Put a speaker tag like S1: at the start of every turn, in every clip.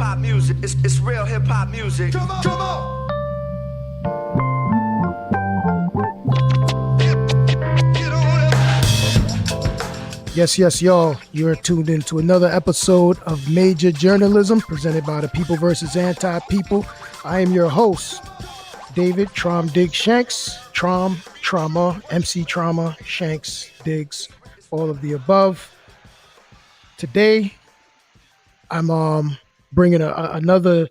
S1: hop music. It's real hip hop music. Come on, come on.
S2: Yes, y'all. You're tuned into another episode of Major Journalism presented by the People versus Anti-People. I am your host, David Traum Diggs Shanks. Trauma, MC Trauma, Shanks, Diggs, all of the above. Today, I'm bringing another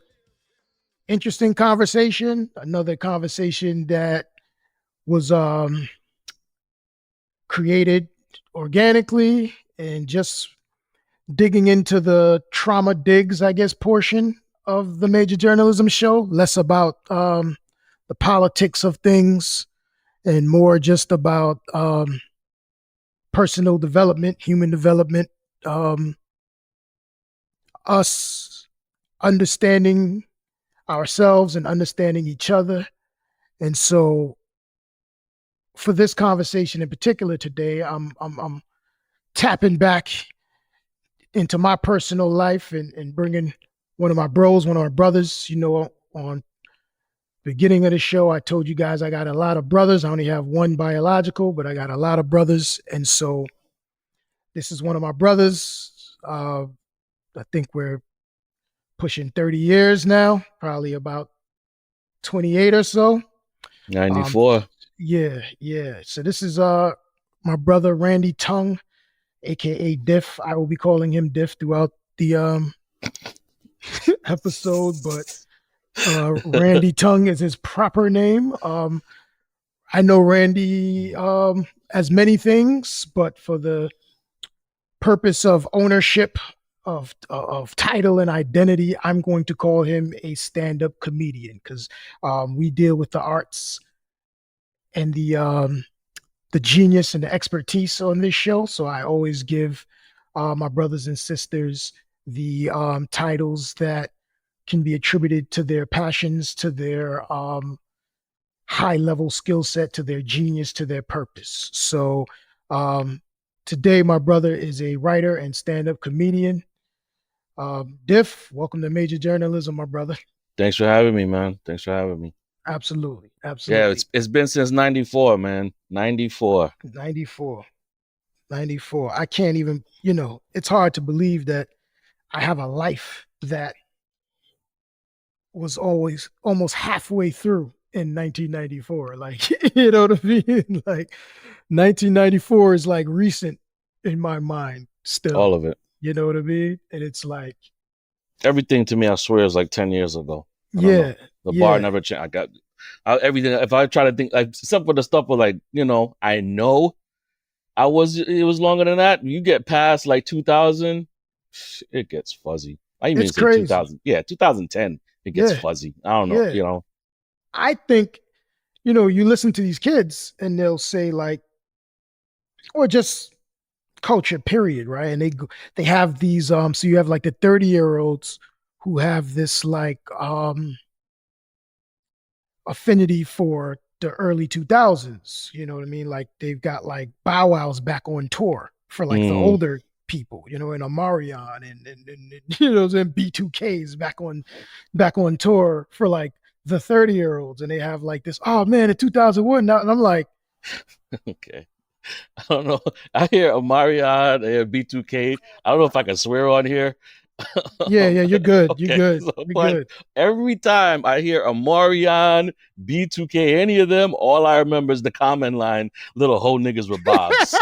S2: interesting conversation, another conversation that was created organically and just digging into the Traum Diggs, I guess, portion of the Major Journalism show, less about the politics of things and more just about personal development, human development, us understanding ourselves and understanding each other. And so for this conversation in particular today, I'm tapping back into my personal life and bringing one of my brothers. You know, on the beginning of the show, I told you guys I got a lot of brothers. I only have one biological, but I got a lot of brothers. And so this is one of my brothers. I think we're pushing 30 years now, probably about 28 or so.
S3: 94.
S2: Yeah. So this is my brother Randy Tonge, aka Diff. I will be calling him Diff throughout the episode, but Randy Tonge is his proper name. I know Randy as many things, but for the purpose of ownership of title and identity, I'm going to call him a stand-up comedian because we deal with the arts and the genius and the expertise on this show. So I always give my brothers and sisters the titles that can be attributed to their passions, to their high-level skill set, to their genius, to their purpose. So today, my brother is a writer and stand-up comedian. Diff, welcome to Major Journalism, my brother.
S3: Thanks for having me, man. Thanks for having me.
S2: Absolutely.
S3: Yeah, it's been since 94, man. 94.
S2: I can't even, it's hard to believe that I have a life that was always almost halfway through in 1994. Like, you know what I mean? Like 1994 is like recent in my mind still.
S3: All of it.
S2: You know what I mean? And it's like
S3: everything to me, I swear, is like 10 years ago.
S2: The
S3: bar never changed. I got everything. If I try to think, like, except for the stuff with, like, I know it was longer than that. You get past like 2000, it gets fuzzy. I even say crazy. 2000. Yeah, 2010, it gets fuzzy. I don't know.
S2: I think, you listen to these kids and they'll say like, or just culture period, right? And they have these so you have like the 30-year-olds who have this like affinity for the early 2000s, you know what I mean? Like they've got like Bow Wow's back on tour for like the older people, and Omarion and and B2K's back on tour for like the 30-year-olds, and they have like this, oh man, in 2001 now, and I'm like,
S3: okay. I don't know. I hear Omarion, I hear B2K. I don't know if I can swear on here.
S2: Yeah, you're good.
S3: Okay,
S2: You're good.
S3: So,
S2: you're good.
S3: Every time I hear Omarion, B2K, any of them, all I remember is the comment line, little hoe niggas with bobs.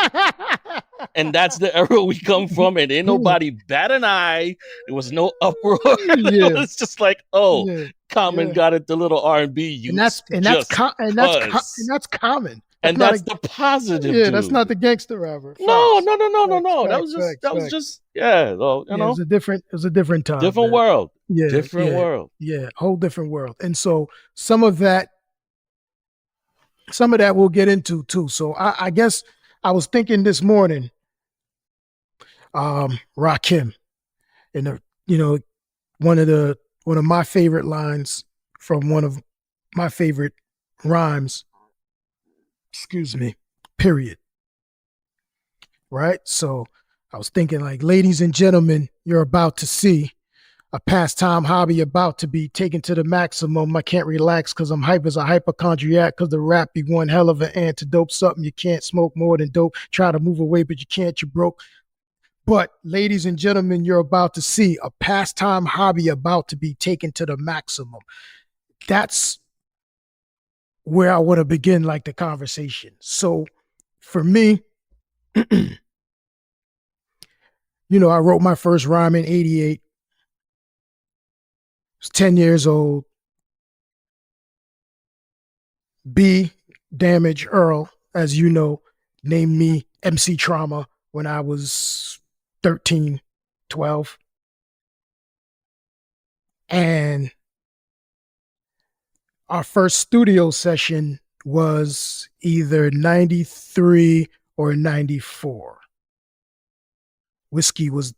S3: And that's the era we come from, and ain't nobody bat an eye. There was no uproar. It's just like, Common got it, the little R&B.
S2: And that's common.
S3: And that's the positive.
S2: Yeah, dude. That's not the gangster rapper.
S3: No. That was just
S2: it was a different time.
S3: Different world.
S2: Yeah.
S3: Different world.
S2: Yeah, whole different world. And so some of that we'll get into too. So I guess I was thinking this morning, Rakim, and one of my favorite lines from one of my favorite rhymes. Period. Right? So I was thinking like, ladies and gentlemen, you're about to see a pastime hobby about to be taken to the maximum. I can't relax because I'm hype as a hypochondriac because the rap be one hell of an antidote. Something you can't smoke more than dope. Try to move away, but you can't, you broke. But ladies and gentlemen, you're about to see a pastime hobby about to be taken to the maximum. That's where I want to begin like the conversation. So for me, you know, I wrote my first rhyme in 88. I was 10 years old. B, Damage Earl, as you know, named me MC Trauma when I was 13, 12. And our first studio session was either 93 or 94. Whiskey was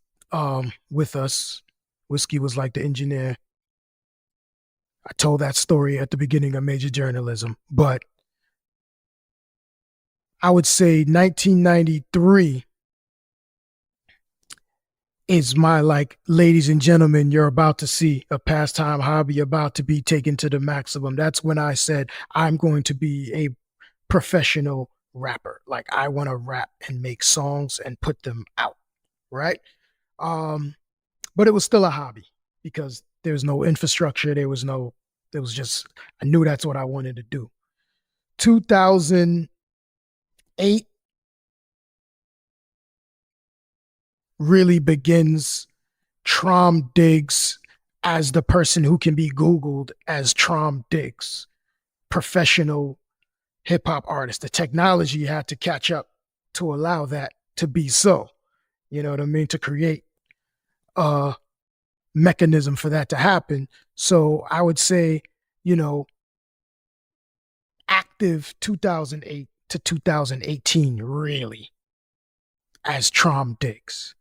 S2: with us. Whiskey was like the engineer. I told that story at the beginning of Major Journalism, but I would say 1993 is my, like, ladies and gentlemen, you're about to see a pastime hobby about to be taken to the maximum. That's when I said, I'm going to be a professional rapper. Like, I want to rap and make songs and put them out, right? But it was still a hobby because there was no infrastructure. There was just, I knew that's what I wanted to do. 2008 really begins Traum Diggs as the person who can be Googled as Traum Diggs, professional hip hop artist. The technology had to catch up to allow that to be so. You know what I mean? To create a mechanism for that to happen. So I would say, you know, active 2008 to 2018, really, as Traum Diggs.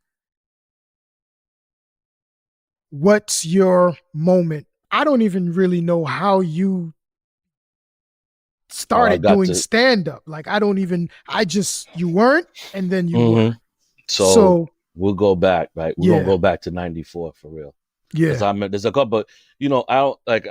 S2: What's your moment? I don't even really know how you started doing stand-up. Like, you weren't, and then you were.
S3: So we'll go back, right? We're gonna go back to 94 for real.
S2: Yeah.
S3: Because there's a couple, you know, I don't like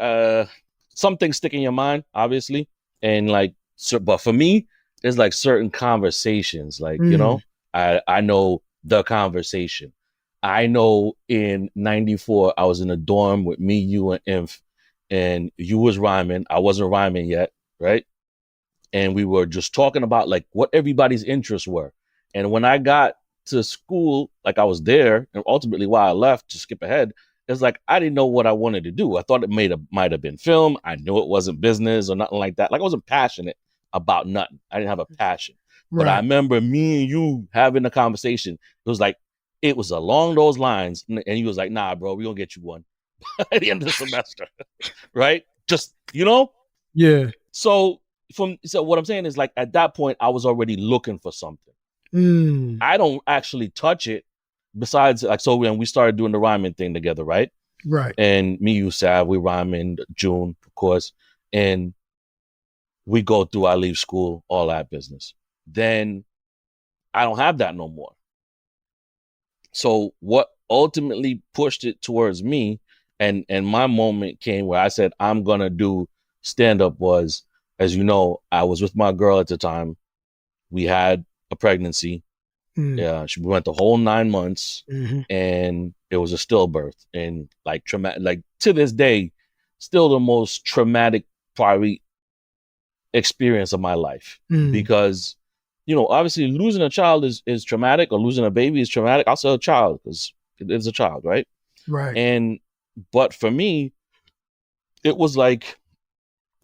S3: some things stick in your mind, obviously. And like, but for me, there's like certain conversations, like, you know, I know the conversation. I know in 94, I was in a dorm with me, you, and Inf, and you was rhyming. I wasn't rhyming yet, right? And we were just talking about like what everybody's interests were. And when I got to school, like I was there, and ultimately why I left, to skip ahead, it's like I didn't know what I wanted to do. I thought it might have been film. I knew it wasn't business or nothing like that. Like I wasn't passionate about nothing. I didn't have a passion. Right. But I remember me and you having a conversation. It was like, it was along those lines. And he was like, nah, bro, we're going to get you one at the end of the semester. Right? Just, you know?
S2: Yeah.
S3: So what I'm saying is, like, at that point, I was already looking for something. I don't actually touch it besides, like, so when we started doing the rhyming thing together, right?
S2: Right.
S3: And me, you, Sav, we rhyme in June, of course. And we go through, I leave school, all that business. Then I don't have that no more. So what ultimately pushed it towards me, and my moment came where I said, I'm going to do stand-up was, as you know, I was with my girl at the time. We had a pregnancy. Yeah, we went the whole 9 months, and it was a stillbirth. And like traumatic, like to this day, still the most traumatic probably experience of my life. Because, you know, obviously losing a child is traumatic, or losing a baby is traumatic. I'll say a child because it is a child, right?
S2: Right.
S3: But for me, it was like,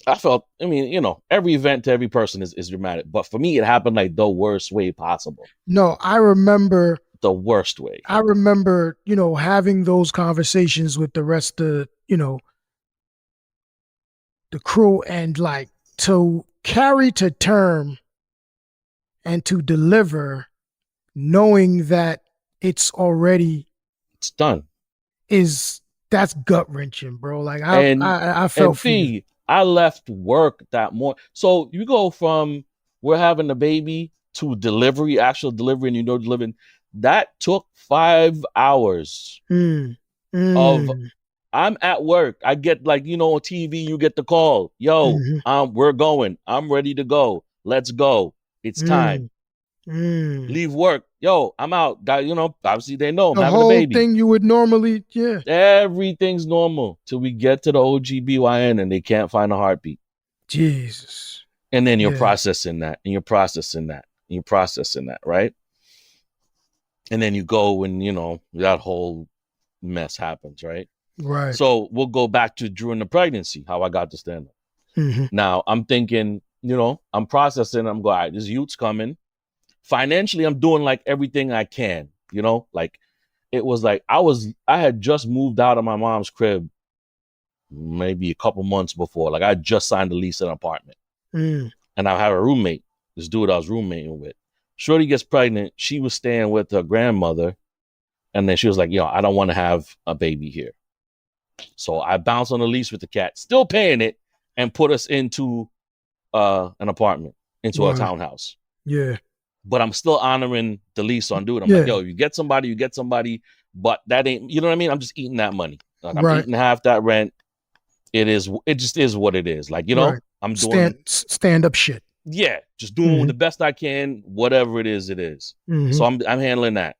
S3: I felt, I mean, you know, every event to every person is dramatic. But for me, it happened like the worst way possible.
S2: No, I remember.
S3: The worst way.
S2: I remember, you know, having those conversations with the rest of, you know, the crew, and like to carry to term and to deliver, knowing that it's
S3: done.
S2: That's gut wrenching, bro. Like I felt for you.
S3: I left work that morning. So you go from we're having a baby to actual delivery, and you know, delivering. That took 5 hours. of
S2: Mm.
S3: I'm at work. I get like, on TV, you get the call. Yo, we're going. I'm ready to go. Let's go. It's time.
S2: Mm. Mm.
S3: Leave work. Yo, I'm out. Obviously they know I'm
S2: The
S3: having a
S2: whole
S3: baby.
S2: thing you would normally, yeah.
S3: Everything's normal till we get to the OGBYN and they can't find a heartbeat.
S2: Jesus.
S3: And then you're
S2: Yeah.
S3: processing that, and you're processing that, and you're processing that, right? And then you go and, that whole mess happens, right?
S2: Right.
S3: So we'll go back to during the pregnancy, how I got to stand up.
S2: Mm-hmm.
S3: Now I'm thinking, I'm processing. I'm going, all right, this youth's coming. Financially, I'm doing like everything I can, like it was like I had just moved out of my mom's crib maybe a couple months before. Like I just signed a lease in an apartment.
S2: Mm.
S3: And I have a roommate, this dude I was roommating with. Shorty gets pregnant. She was staying with her grandmother. And then she was like, I don't want to have a baby here. So I bounced on the lease with the cat, still paying it, and put us into an apartment, into a townhouse.
S2: Yeah.
S3: But I'm still honoring the lease on dude. I'm like, yo, you get somebody, but that ain't, you know what I mean? I'm just eating that money. Like I'm eating half that rent. It just is what it is. Like, I'm doing
S2: stand-up shit.
S3: Yeah, just doing the best I can, whatever it is, it is.
S2: Mm-hmm.
S3: So I'm handling that.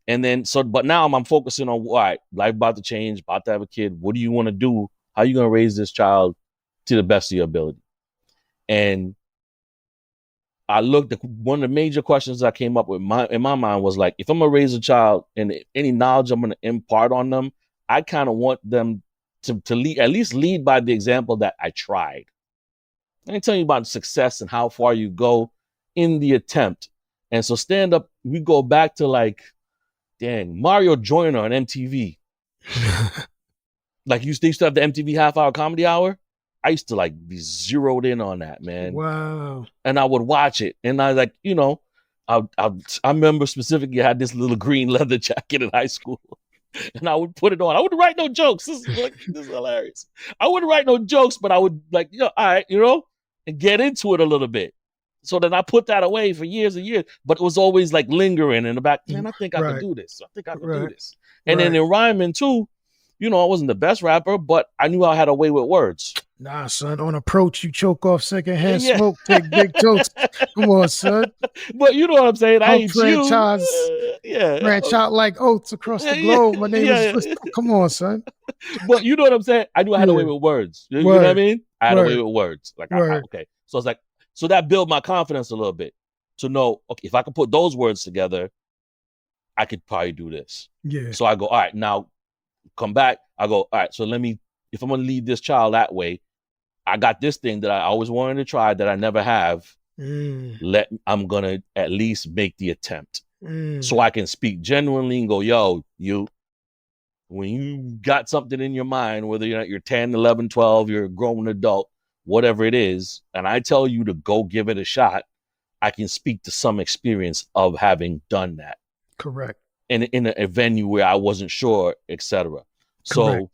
S3: And then, but now I'm focusing on, all right, life about to change, about to have a kid. What do you want to do? How are you going to raise this child to the best of your ability? And I looked at one of the major questions I came up with in my mind was like, if I'm going to raise a child and any knowledge I'm going to impart on them, I kind of want them to lead, at least lead by the example that I tried. I can tell you about success and how far you go in the attempt. And so stand up, we go back to like, dang, Mario Joyner on MTV. Like they used to have the MTV half-hour comedy hour. I used to like be zeroed in on that, man.
S2: Wow.
S3: And I would watch it. And I like, I remember specifically I had this little green leather jacket in high school. And I would put it on. I wouldn't write no jokes. This is hilarious. I wouldn't write no jokes, but I would like, all right, and get into it a little bit. So then I put that away for years and years, but it was always like lingering in the back. Man, I think I could do this. I think I could do this. And then in rhyming too, I wasn't the best rapper, but I knew I had a way with words.
S2: Nah, son, on approach, you choke off secondhand smoke, take big totes. Come on, son.
S3: But you know what I'm saying? I ain't
S2: franchise, branch out like oats across the globe. My name is. Come on, son.
S3: But you know what I'm saying? I knew I had a way with words. You know what I mean? I had a way with words. Like, okay. So it's like, so that built my confidence a little bit to know, okay, if I could put those words together, I could probably do this.
S2: Yeah.
S3: So I go, all right, now come back. I go, all right, so if I'm going to lead this child that way, I got this thing that I always wanted to try that I never have. I'm going to at least make the attempt so I can speak genuinely and go, yo, when you got something in your mind, whether you're 10, 11, 12, you're a grown adult, whatever it is, and I tell you to go give it a shot, I can speak to some experience of having done that.
S2: Correct.
S3: In a venue where I wasn't sure, etc. So,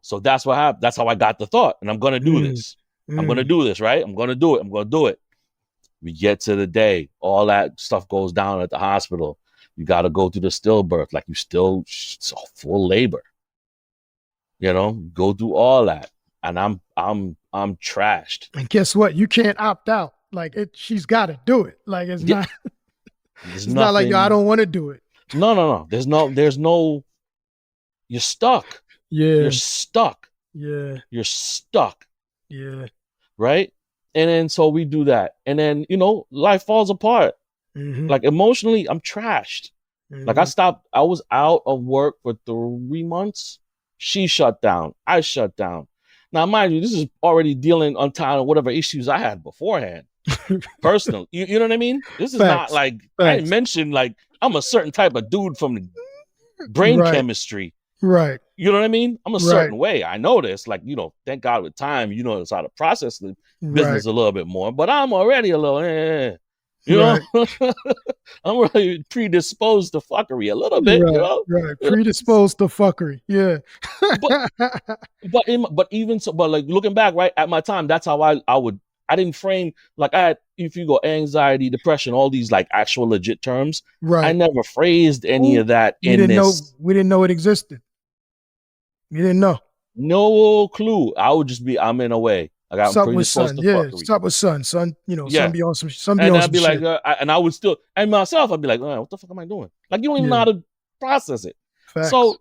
S3: so that's what happened. That's how I got the thought. And I'm going to do this. I'm going to do this, right? I'm going to do it. I'm going to do it. We get to the day. All that stuff goes down at the hospital. You got to go through the stillbirth. Like you still full labor. Go through all that. And I'm trashed.
S2: And guess what? You can't opt out. Like she's got to do it. Like it's not. It's not like I don't want to do it.
S3: No. There's no. You're stuck.
S2: Yeah.
S3: You're stuck.
S2: Yeah.
S3: You're stuck.
S2: Yeah.
S3: Right. And then so we do that, and then life falls apart. Like emotionally, I'm trashed. Like I was out of work for 3 months. She shut down. I shut down. Now, mind you, this is already dealing on time of whatever issues I had beforehand. Personal. You know what I mean? This is not like, I didn't mention like I'm a certain type of dude from the brain chemistry.
S2: Right.
S3: You know what I mean? I'm a certain way. I know this. Like, thank God with time, it's how to process the business a little bit more. But I'm already a little, you know? I'm really predisposed to fuckery a little bit,
S2: Right. Predisposed to fuckery. Yeah.
S3: but even so, but like looking back, right, at my time, that's how I didn't frame, like I had, if you go anxiety, depression, all these like actual legit terms. Right. I never phrased any of that
S2: we didn't know it existed. You didn't know.
S3: No clue. I would just be, I'm in a way. Like I'm
S2: Sup with
S3: predisposed
S2: son.
S3: to
S2: Yeah.
S3: fuckery.
S2: Sup with son. Son,
S3: Yeah.
S2: son be on some
S3: And I'd
S2: some
S3: be like,
S2: shit.
S3: and I would still, and myself, I'd be like, what the fuck am I doing? Like, you don't even know how to process it.
S2: Facts.
S3: So,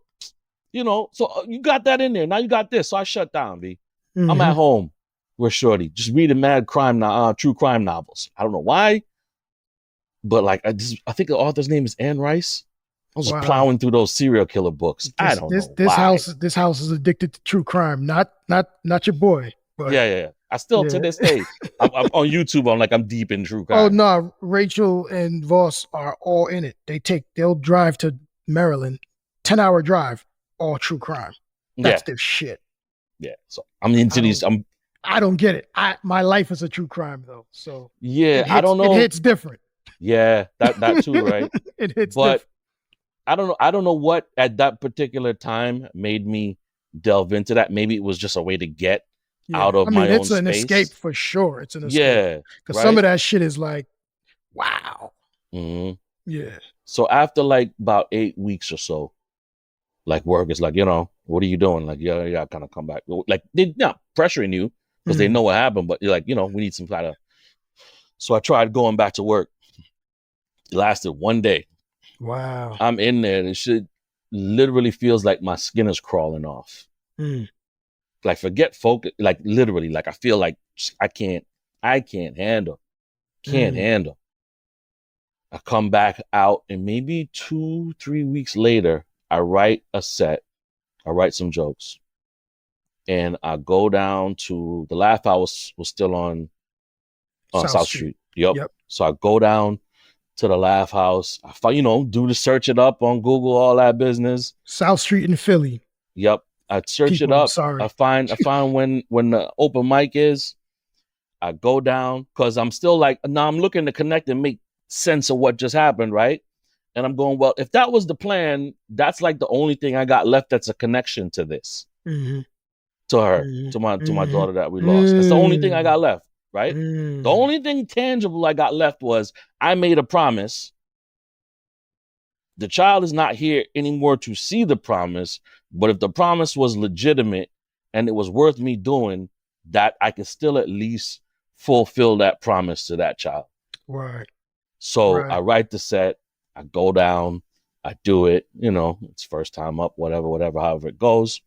S3: so you got that in there. Now you got this. So I shut down, B.
S2: Mm-hmm.
S3: I'm at home with Shorty, just reading mad true crime novels. I don't know why, but like, I think the author's name is Anne Rice. I was just plowing through those serial killer books. I don't know why.
S2: This house is addicted to true crime. Not your boy. But
S3: Yeah. I still to this day, I'm on YouTube. I'm deep in true crime.
S2: Oh no, Rachel and Voss are all in it. They'll drive to Maryland, 10-hour drive, all true crime. That's their shit.
S3: Yeah. So I'm into these.
S2: I don't get it. My life is a true crime though. So
S3: yeah, I don't know.
S2: It hits different.
S3: Yeah, that too, right?
S2: It hits
S3: but
S2: different.
S3: I don't know what at that particular time made me delve into that. Maybe it was just a way to get out of my own
S2: it's an
S3: space.
S2: escape for sure. It's an escape.
S3: Yeah.
S2: Because some of that shit is like, wow.
S3: Mm-hmm.
S2: Yeah.
S3: So after like about 8 weeks or so, like work is like, what are you doing? Like, yeah, kind of come back. Like they're not pressuring you because they know what happened, but you're like, we need some kind of. So I tried going back to work. It lasted 1 day.
S2: Wow.
S3: I'm in there and it shit literally feels like my skin is crawling off. Like forget focus, like literally, like I feel like I can't handle. Handle. I come back out and maybe 2-3 weeks later, I write a set. I write some jokes. And I go down to the Laugh House was still on South Street. Yep. So I go down to the Laugh House. I find, do the search it up on Google, all that business.
S2: South Street in Philly.
S3: Yep. I search it up.
S2: Sorry.
S3: I find when the open mic is. I go down because I'm still like, now I'm looking to connect and make sense of what just happened, right? And I'm going, well, if that was the plan, that's like the only thing I got left that's a connection to this. To her, to my daughter that we lost. That's the only thing I got left, right? The only thing tangible I got left was I made a promise. The child is not here anymore to see the promise, but if the promise was legitimate and it was worth me doing, that I could still at least fulfill that promise to that child.
S2: Right.
S3: So I write the set, I go down, I do it, it's first time up, whatever, however it goes.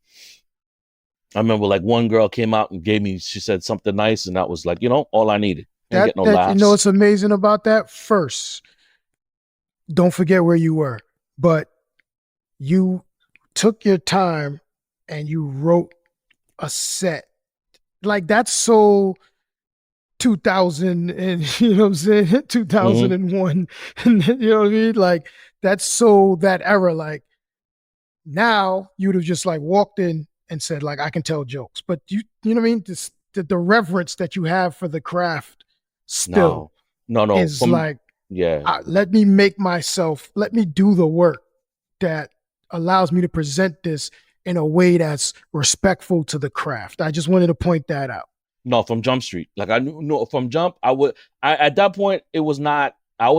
S3: I remember like one girl came out and she said something nice, and that was like, all I needed. Didn't get no laughs.
S2: What's amazing about that? First, don't forget where you were, but you took your time and you wrote a set. Like that's so 2000 and you know what I'm saying? 2001. And you know what I mean? Like that's so that era. Like now you would have just like walked in and said like, I can tell jokes, but you know what I mean? This, the reverence that you have for the craft still is let me make myself, let me do the work that allows me to present this in a way that's respectful to the craft. I just wanted to point that out.
S3: No, from Jump Street. Like I knew from Jump, at that point, I was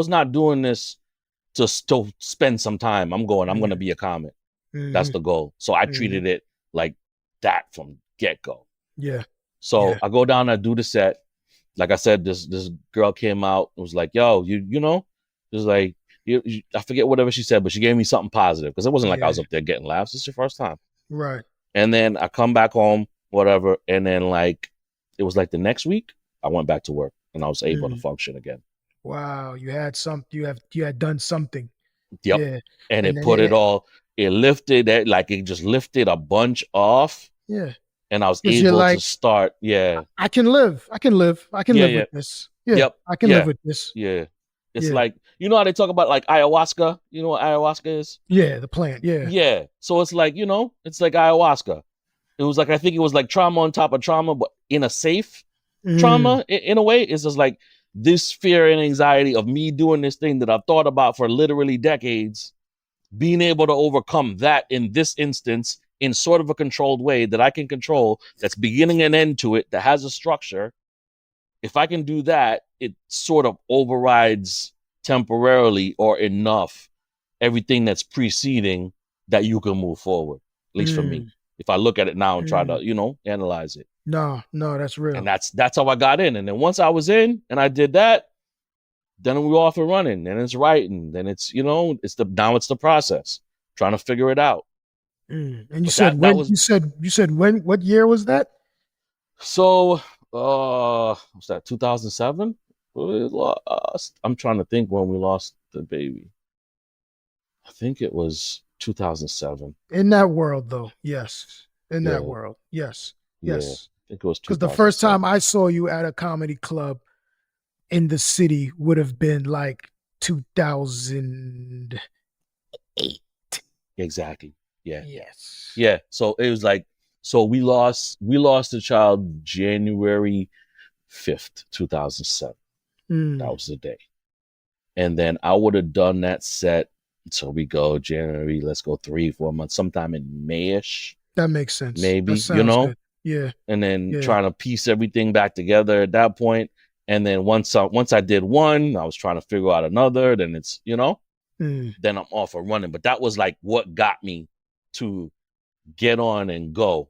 S3: not doing this to spend some time. I'm going to be a comic. That's the goal. So I treated it like that from get-go. Yeah. So I go down, I do the set. Like I said, this girl came out and was like, yo, just like, I forget whatever she said, but she gave me something positive because it wasn't like I was up there getting laughs. It's your first time.
S2: Right. And
S3: then I come back home, whatever. And then like, it was like the next week I went back to work and I was able to function again.
S2: Wow. You had you had done something.
S3: Yep. Yeah. And it put it all, it lifted it, like it just lifted a bunch off.
S2: Yeah.
S3: And I was able to start. Yeah.
S2: I can live. I can live with this. Yeah. Yep. I can live with this.
S3: Yeah. It's like, you know how they talk about like ayahuasca? You know what ayahuasca is?
S2: Yeah, the plant. Yeah.
S3: Yeah. So it's like, it's like ayahuasca. It was like, I think it was like trauma on top of trauma, but in a safe trauma in a way. It's just like this fear and anxiety of me doing this thing that I've thought about for literally decades, being able to overcome that in this instance in sort of a controlled way that I can control, that's beginning and end to it, that has a structure. If I can do that, it sort of overrides temporarily or enough everything that's preceding that you can move forward, at least for me. if I look at it now and try to, analyze it.
S2: No, that's real.
S3: And that's how I got in. And then once I was in and I did that, then we were off and running. Then it's writing. Then it's, it's the process, trying to figure it out.
S2: And you said what year was that?
S3: So was that 2007? I'm trying to think when we lost the baby. I think it was 2007.
S2: In that world, though, yes. In that world, yes.
S3: Yeah, I think it was 2007.
S2: Because the first time I saw you at a comedy club in the city would have been like 2008.
S3: Exactly. Yeah.
S2: Yes.
S3: Yeah. So it was like, we lost the child January 5th, 2007. That was the day. And then I would have done that set. So we go January, let's go 3-4 months, sometime in May-ish.
S2: That makes sense.
S3: Maybe,
S2: good. Yeah.
S3: And then trying to piece everything back together at that point. And then once I did one, I was trying to figure out another. Then it's, then I'm off and running. But that was like what got me to get on and go.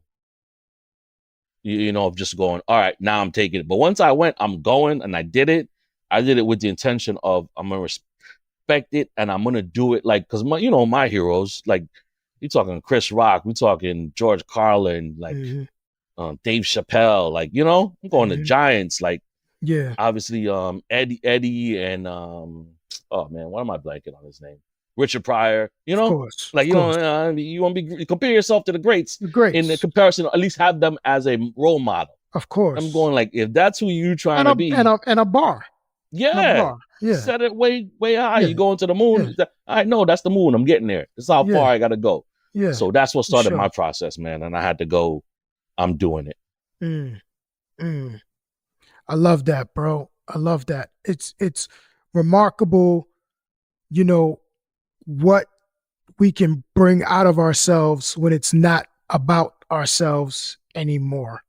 S3: Of just going, all right, now I'm taking it. But once I went, I'm going, and I did it. I did it with the intention of I'm gonna respect it, and I'm gonna do it like, because my heroes, like, you talking Chris Rock, we talking George Carlin, like Dave Chappelle, like, I'm going to giants, like, obviously Eddie and oh man, what am I blanking on his name? Richard Pryor,
S2: Of course,
S3: like, you want to be compare yourself to the greats. In the comparison, at least have them as a role model.
S2: Of course,
S3: I'm going like, if that's who you trying to be,
S2: and a bar,
S3: set it way high. You going to the moon? I know that's the moon. I'm getting there. That's how far I got to go.
S2: Yeah.
S3: So that's what started my process, man. And I had to go. I'm doing it.
S2: I love that, bro. I love that. It's remarkable, what we can bring out of ourselves when it's not about ourselves anymore.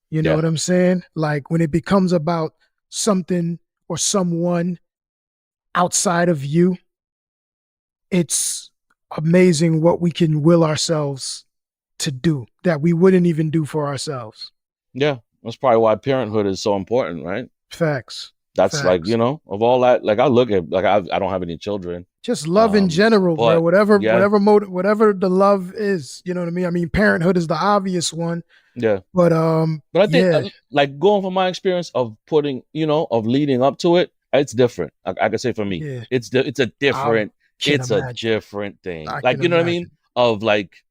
S2: You know what I'm saying? Like when it becomes about something or someone outside of you, it's amazing what we can will ourselves to do that we wouldn't even do for ourselves.
S3: Yeah. That's probably why parenthood is so important, right?
S2: Facts.
S3: That's like, of all that, like I look at, like I don't have any children.
S2: Just love in general, bro. Whatever the love is, you know what I mean? I mean, parenthood is the obvious one.
S3: Yeah.
S2: But
S3: I think like going from my experience of putting, of leading up to it, it's different. I can say for me, it's a different thing. Like, you know what I mean? Of like,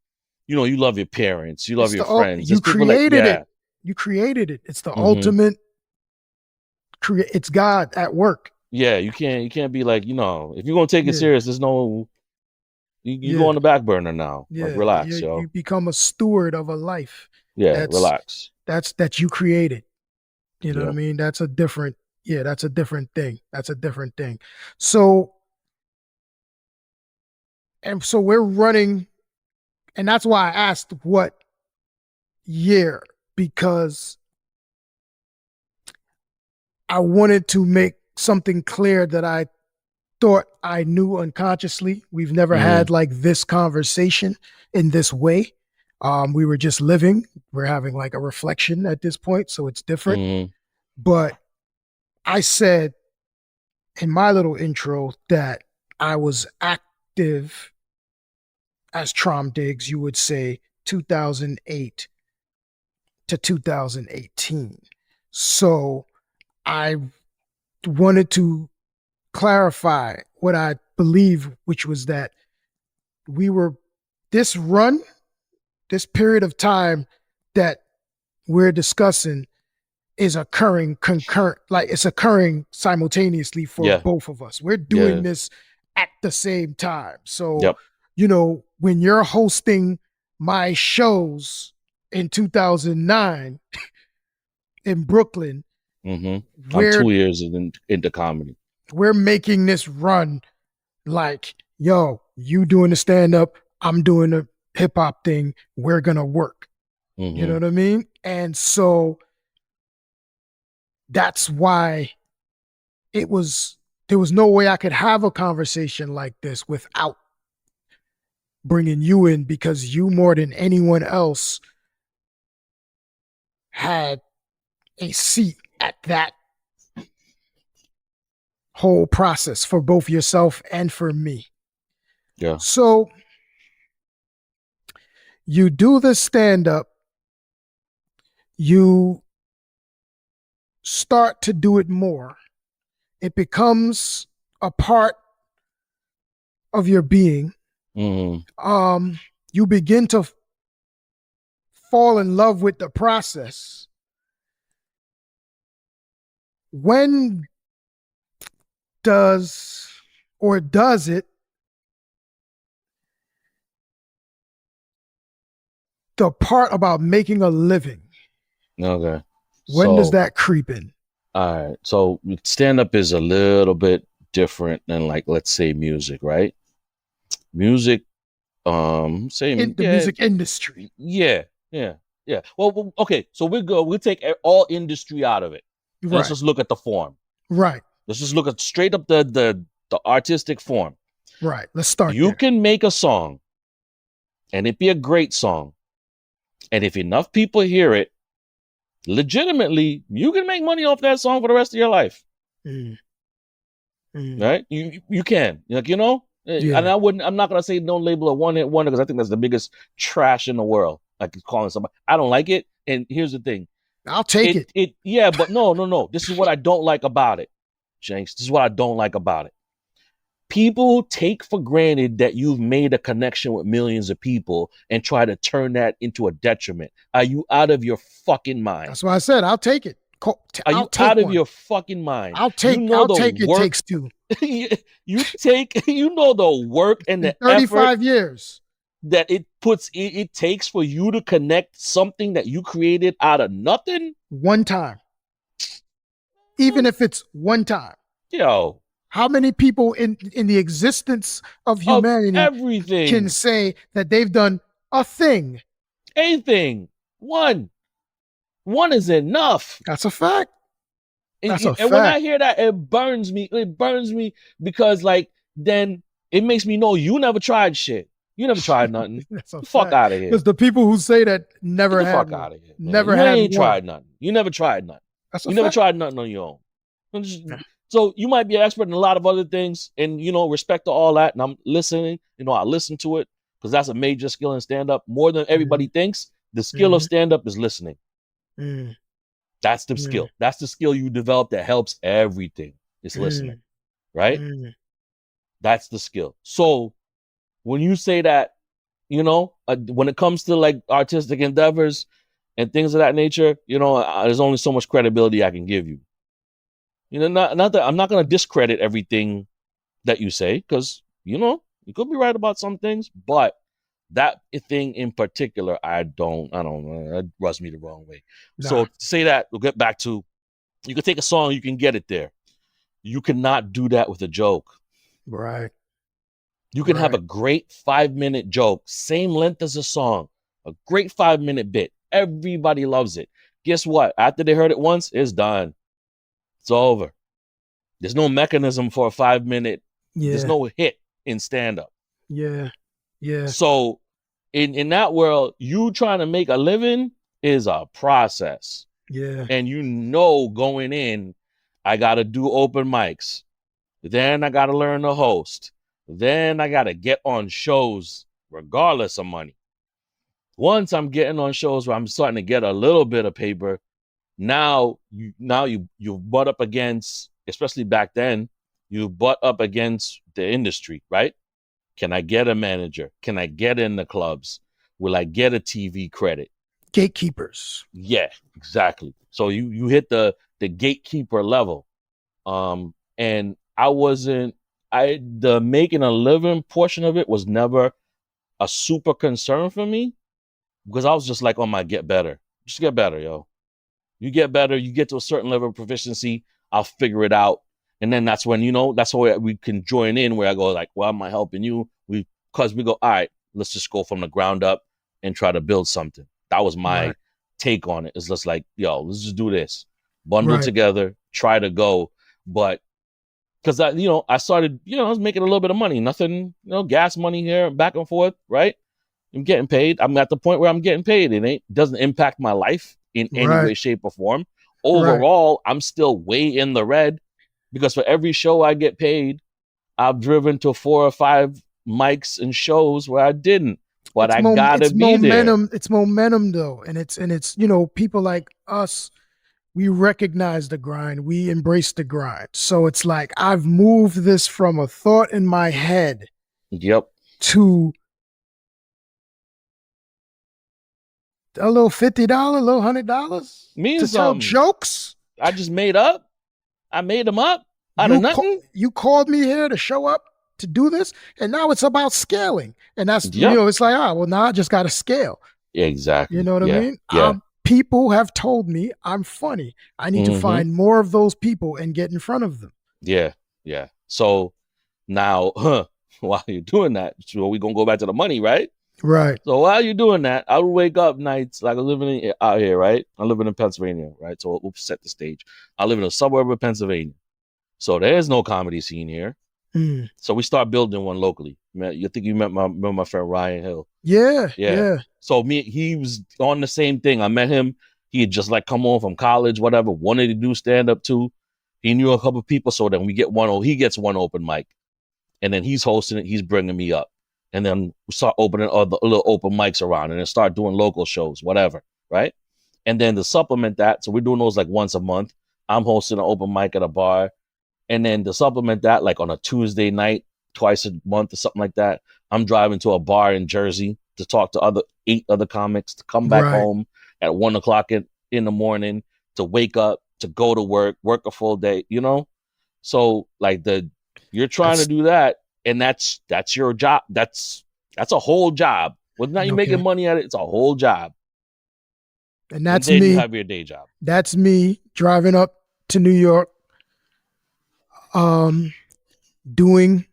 S3: you love your parents, you love your friends.
S2: You created it. You created it. It's the ultimate. It's God at work.
S3: Yeah, you can't be like, if you're gonna take it serious, there's no. You go on the back burner now. Yeah, like, relax, yo.
S2: You become a steward of a life.
S3: Yeah, relax.
S2: That you created. You know what I mean? That's a different. Yeah, that's a different thing. That's a different thing. So we're running, and that's why I asked what year, because I wanted to make something clear that I thought I knew unconsciously. We've never had like this conversation in this way. We were just living. We're having like a reflection at this point, so it's different. But I said in my little intro that I was active as Traum Diggs, you would say 2008 to 2018. So I wanted to clarify what I believe, which was that this period of time that we're discussing is occurring it's occurring simultaneously for both of us. We're doing this at the same time. So, when you're hosting my shows in 2009 in Brooklyn,
S3: I'm 2 years into comedy.
S2: We're making this run like, yo, you doing the stand-up, I'm doing the hip-hop thing, we're gonna work. You know what I mean? And so that's why there was no way I could have a conversation like this without bringing you in because you more than anyone else had a seat at that whole process for both yourself and for me.
S3: Yeah.
S2: So you do the stand-up, you start to do it more. It becomes a part of your being.
S3: Mm-hmm.
S2: You begin to fall in love with the process. When does it the part about making a living,
S3: Okay.
S2: when does that creep in?
S3: All right. So stand up is a little bit different than, like, let's say music, right? Music, same,
S2: In the music industry.
S3: Yeah. Well, okay. So we'll take all industry out of it. And let's
S2: Right.
S3: just look at the form.
S2: Right.
S3: Let's just look at straight up the artistic form.
S2: Right. Let's start
S3: You
S2: there.
S3: can make a song and it be a great song. And if enough people hear it, legitimately, you can make money off that song for the rest of your life. Right? You can. Like, you know?
S2: Yeah.
S3: And I'm not gonna say don't label a one-hit wonder, because I think that's the biggest trash in the world. Like calling somebody. I don't like it. And here's the thing.
S2: I'll take it.
S3: Yeah, but no. This is what I don't like about it, Jenks. This is what I don't like about it. People take for granted that you've made a connection with millions of people and try to turn that into a detriment. Are you out of your fucking mind?
S2: That's why I said I'll take it.
S3: Are you out of your fucking mind?
S2: I'll take it takes two.
S3: You know the work and the
S2: 35
S3: effort
S2: years
S3: that it takes for you to connect something that you created out of nothing.
S2: One time. Even if it's one time.
S3: Yo.
S2: How many people in the existence of humanity
S3: everything
S2: can say that they've done a thing?
S3: A thing. One is enough.
S2: That's a fact.
S3: And when I hear that, it burns me. It burns me because, like, then it makes me know you never tried shit. You never tried nothing. Fuck out of here.
S2: Because the people who say that never had.
S3: Fuck out of here.
S2: Never
S3: you
S2: had.
S3: Ain't tried nothing. You never tried nothing. You never tried nothing on your own. So you might be an expert in a lot of other things, and, you know, respect to all that. And I'm listening. You know, I listen to it because that's a major skill in stand-up. More than everybody thinks, the skill of stand-up is listening. That's the skill. That's the skill you develop that helps everything. It's listening, right? That's the skill. So when you say that, you know, when it comes to like artistic endeavors and things of that nature, you know, there's only so much credibility I can give you. You know, not that I'm not going to discredit everything that you say, because, you know, you could be right about some things, but that thing in particular, I don't know. It rubs me the wrong way. Nah. So to say that, we'll get back to, you can take a song, you can get it there. You cannot do that with a joke.
S2: Right.
S3: You can have a great 5-minute joke, same length as a song, a great 5-minute bit. Everybody loves it. Guess what? After they heard it once, it's done. It's over. There's no mechanism for a 5-minute. Yeah. There's no hit in stand-up.
S2: Yeah. Yeah.
S3: So in that world, you trying to make a living is a process.
S2: Yeah.
S3: And you know, going in, I got to do open mics. Then I got to learn to host. Then I got to get on shows regardless of money. Once I'm getting on shows where I'm starting to get a little bit of paper, now you butt up against, especially back then, you butt up against the industry, right? Can I get a manager? Can I get in the clubs? Will I get a TV credit?
S2: Gatekeepers.
S3: Yeah, exactly. So you hit the gatekeeper level. And the making a living portion of it was never a super concern for me, because I was just like, on my get better. Just get better, yo. You get better, you get to a certain level of proficiency, I'll figure it out. And then that's when, you know, that's where we can join in, where I go like, well, am I helping you? Because we go, all right, let's just go from the ground up and try to build something. That was my take on it. It's just like, yo, let's just do this. Bundle together, try to go. But because I started, I was making a little bit of money, nothing, gas money here, back and forth, right? I'm getting paid. I'm at the point where I'm getting paid. It doesn't impact my life in any way, shape, or form. Overall, I'm still way in the red because for every show I get paid, I've driven to 4 or 5 mics and shows where I didn't. But I gotta be
S2: momentum.
S3: there.
S2: It's momentum though, and it's people like us. We recognize the grind. We embrace the grind. So it's like I've moved this from a thought in my head.
S3: Yep.
S2: To a little $50, a little $100 to tell jokes.
S3: I just made up. I made them up out of nothing.
S2: You called me here to show up to do this, and now it's about scaling. And that's it's like, well, now I just got to scale.
S3: Yeah, exactly.
S2: You know what I mean?
S3: Yeah.
S2: People have told me I'm funny. I need to find more of those people and get in front of them.
S3: Yeah, yeah. So now, while you're doing that, so we're gonna go back to the money, right?
S2: Right.
S3: So while you're doing that, I would wake up nights, like I'm living out here, right? I'm living in Pennsylvania, right? So we'll set the stage. I live in a suburb of Pennsylvania. So there's no comedy scene here. So we start building one locally. You think you met my friend Ryan Hill?
S2: Yeah.
S3: So he was on the same thing. I met him. He had just like come home from college, whatever, wanted to do stand-up too. He knew a couple of people. So then he gets one open mic. And then he's hosting it. He's bringing me up. And then we start opening other little open mics around and then start doing local shows, whatever, right? And then to supplement that, so we're doing those like once a month. I'm hosting an open mic at a bar. And then to supplement that, like on a Tuesday night, twice a month or something like that, I'm driving to a bar in Jersey to talk to 8 other comics, to come back home at 1 o'clock in the morning, to wake up, to go to work a full day, So like you're trying to do that. And that's your job. That's a whole job. Whether or not you're making money at it, it's a whole job.
S2: And that's
S3: then
S2: me.
S3: You have your day job.
S2: That's me driving up to New York, doing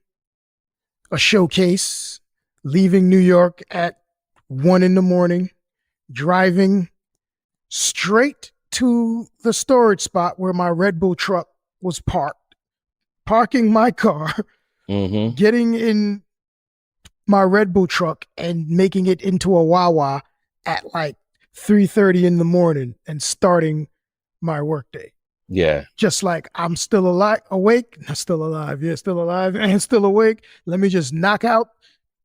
S2: a showcase, leaving New York at 1 a.m, driving straight to the storage spot where my Red Bull truck was parked, parking my car. Getting in my Red Bull truck and making it into a Wawa at like 3:30 in the morning and starting my workday.
S3: Yeah.
S2: Just like I'm still awake, still alive and still awake. Let me just knock out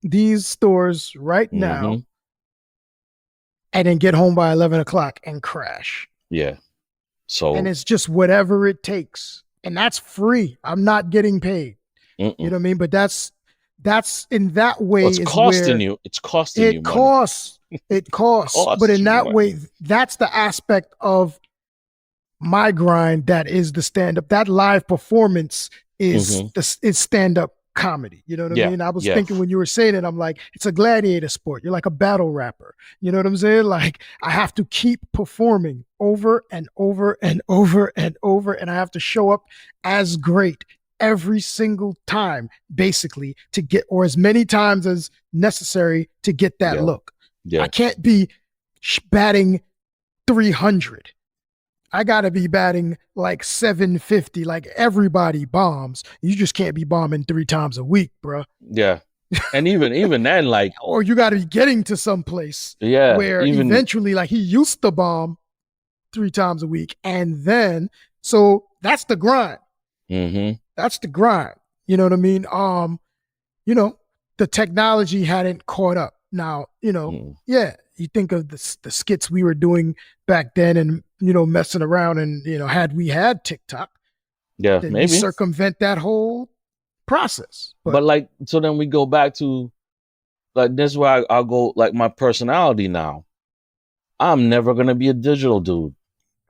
S2: these stores right now and then get home by 11 o'clock and crash.
S3: Yeah. So.
S2: And it's just whatever it takes. And that's free. I'm not getting paid. You know what I mean? But that's in that way.
S3: Well, it's costing you. It's costing you money.
S2: It costs. But in that way, that's the aspect of my grind that is the stand-up. That live performance is stand-up comedy. You know what I mean? I was thinking when you were saying it, I'm like, it's a gladiator sport. You're like a battle rapper. You know what I'm saying? Like I have to keep performing over and over and over and over, and I have to show up as great every single time, basically, to get, or as many times as necessary to get that look. I can't be batting 300. I got to be batting like 750. Like everybody bombs. You just can't be bombing 3 times a week, bro.
S3: Yeah. And even then, like,
S2: or you got to be getting to some place where eventually, like, he used to bomb 3 times a week. And then, so that's the grind. That's the grind. You know what I mean? The technology hadn't caught up. Now, you think of the skits we were doing back then and, messing around and, had we had TikTok, then maybe circumvent that whole process.
S3: But like, so then we go back to, like, this is where I'll go, like, my personality now. I'm never going to be a digital dude.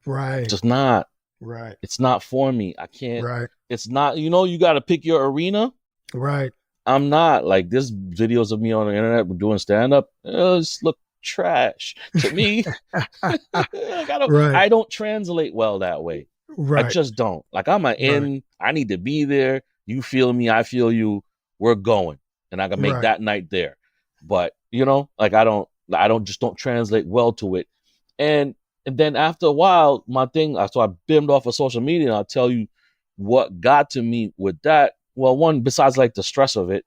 S2: Right.
S3: Just not.
S2: Right.
S3: It's not for me. I can't.
S2: Right.
S3: It's not, you got to pick your arena.
S2: Right.
S3: I'm not. Like, there's videos of me on the internet doing stand-up. It's look trash to me. I don't translate well that way.
S2: Right.
S3: I just don't. Like, I need to be there. You feel me, I feel you. We're going. And I can make that night there. But, like, I don't translate well to it. And then after a while, my thing, so I bimmed off of social media, and I'll tell you, what got to me with that, well, one, besides like the stress of it,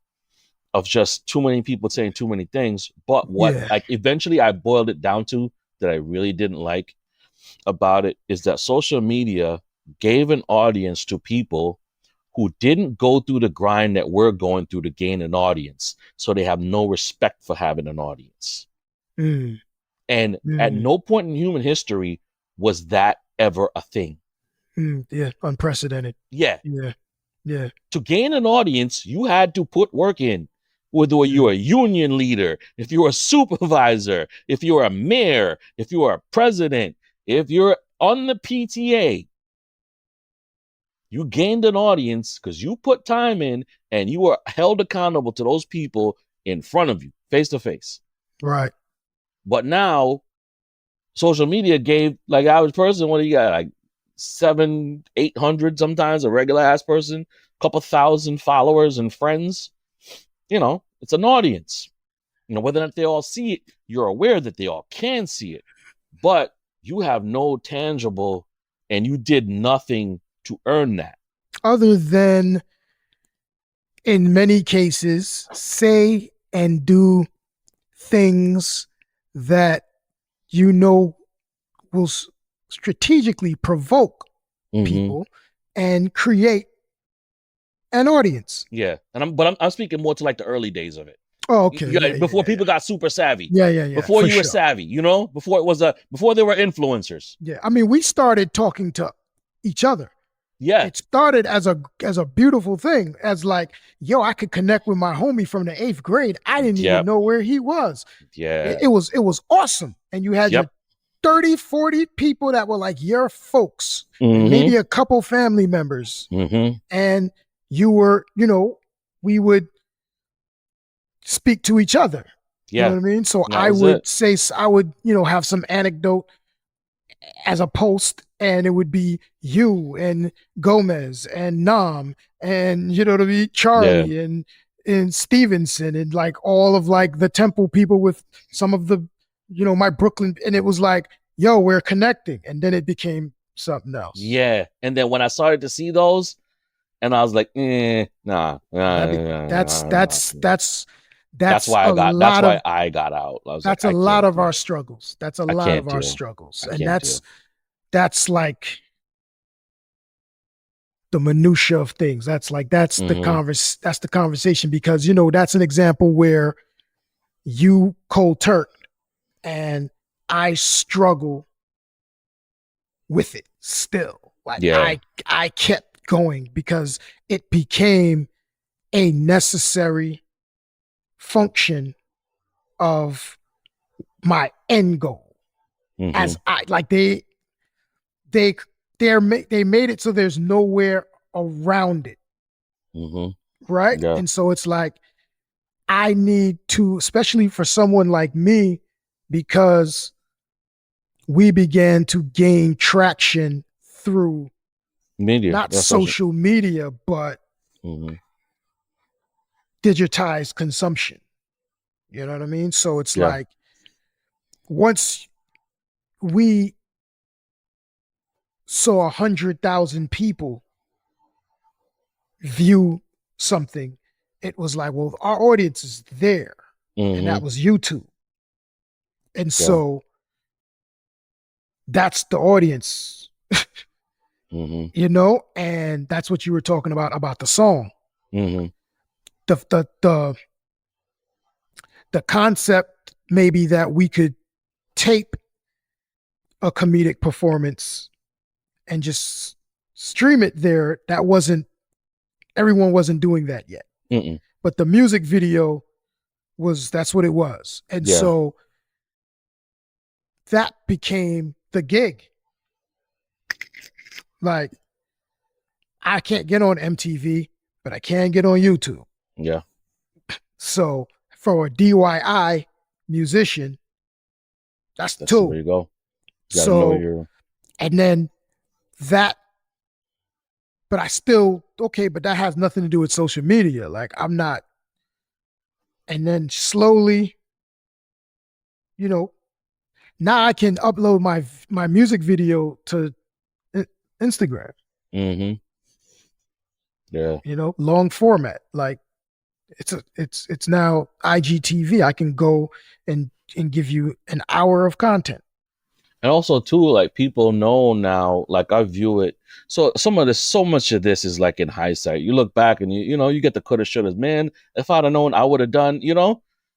S3: of just too many people saying too many things, but what
S2: Yeah.
S3: like eventually I boiled it down to that I really didn't like about it is that social media gave an audience to people who didn't go through the grind that we're going through to gain an audience. So they have no respect for having an audience.
S2: Mm.
S3: And at
S2: Mm.
S3: no point in human history was that ever a thing.
S2: Yeah, unprecedented.
S3: Yeah.
S2: Yeah.
S3: To gain an audience, you had to put work in. Whether you're a union leader, if you're a supervisor, if you're a mayor, if you're a president, if you're on the PTA, you gained an audience because you put time in and you were held accountable to those people in front of you, face to face.
S2: Right.
S3: But now, social media gave like average person, what do you got? Like 700, 800 sometimes, a regular ass person, a couple thousand followers and friends. It's an audience. Whether or not they all see it, you're aware that they all can see it, but you have no tangible, and you did nothing to earn that.
S2: Other than, in many cases, say and do things that will strategically provoke people and create an audience.
S3: Yeah, but I'm speaking more to like the early days of it.
S2: Oh, okay.
S3: Before people got super savvy.
S2: Yeah.
S3: Before you were savvy, before before there were influencers.
S2: Yeah, I mean, we started talking to each other.
S3: Yeah,
S2: it started as a beautiful thing, as like, yo, I could connect with my homie from the 8th grade. I didn't even know where he was.
S3: Yeah,
S2: it was awesome, and you had your 30, 40 people that were like your folks, and maybe a couple family members, and you were, we would speak to each other.
S3: Yeah.
S2: You know what I mean? So I would have some anecdote as a post, and it would be you and Gomez and Nam and, you know what I mean, Charlie and Stevenson, and like all of like the Temple people with some of the, my Brooklyn, and it was like, yo, we're connecting. And then it became something else.
S3: Yeah. And then when I started to see those, and I was like, nah. That's why I got out.
S2: That's a lot of our struggles. That's a lot of our struggles. And that's like the minutia of things. That's the conversation, because, that's an example where you cold turked and I struggle with it still. Like I kept going because it became a necessary function of my end goal. As I like they made it so there's nowhere around it. Right. Yeah. And so it's like, I need to, especially for someone like me, because we began to gain traction through media, not social media, but digitized consumption. You know what I mean? So it's like, once we saw 100,000 people view something, it was like, well, our audience is there. And that was YouTube. And so that's the audience, and that's what you were talking about the song. The concept maybe that we could tape a comedic performance and just stream it there. Everyone wasn't doing that yet. But the music video that's what it was. And so that became the gig. Like, I can't get on MTV, but I can get on YouTube.
S3: Yeah.
S2: So for a DIY musician, that's the tool.
S3: There you go.
S2: And then that, but I still, but that has nothing to do with social media. Like, I'm not. And then slowly, now I can upload my music video to Instagram.
S3: Yeah.
S2: Long format. Like it's now IGTV. I can go and give you an hour of content.
S3: And also too, like people know now, like I view it. So so much of this is like in hindsight. You look back and you get the coulda, shouldas. Man, if I'd have known, I would have done.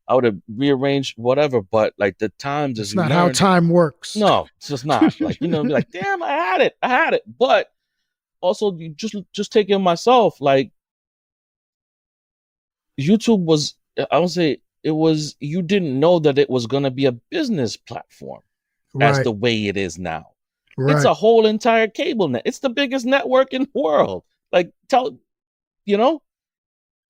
S3: I would have rearranged whatever. But like the times as
S2: It's
S3: you
S2: not how
S3: learn,
S2: time works.
S3: no, it's just not. Like be like, damn, I had it. But also, you just taking myself, like YouTube was. I would say it was. You didn't know that it was gonna be a business platform as
S2: Right.
S3: the way it is now.
S2: Right.
S3: It's a whole entire cable net. It's the biggest network in the world. Like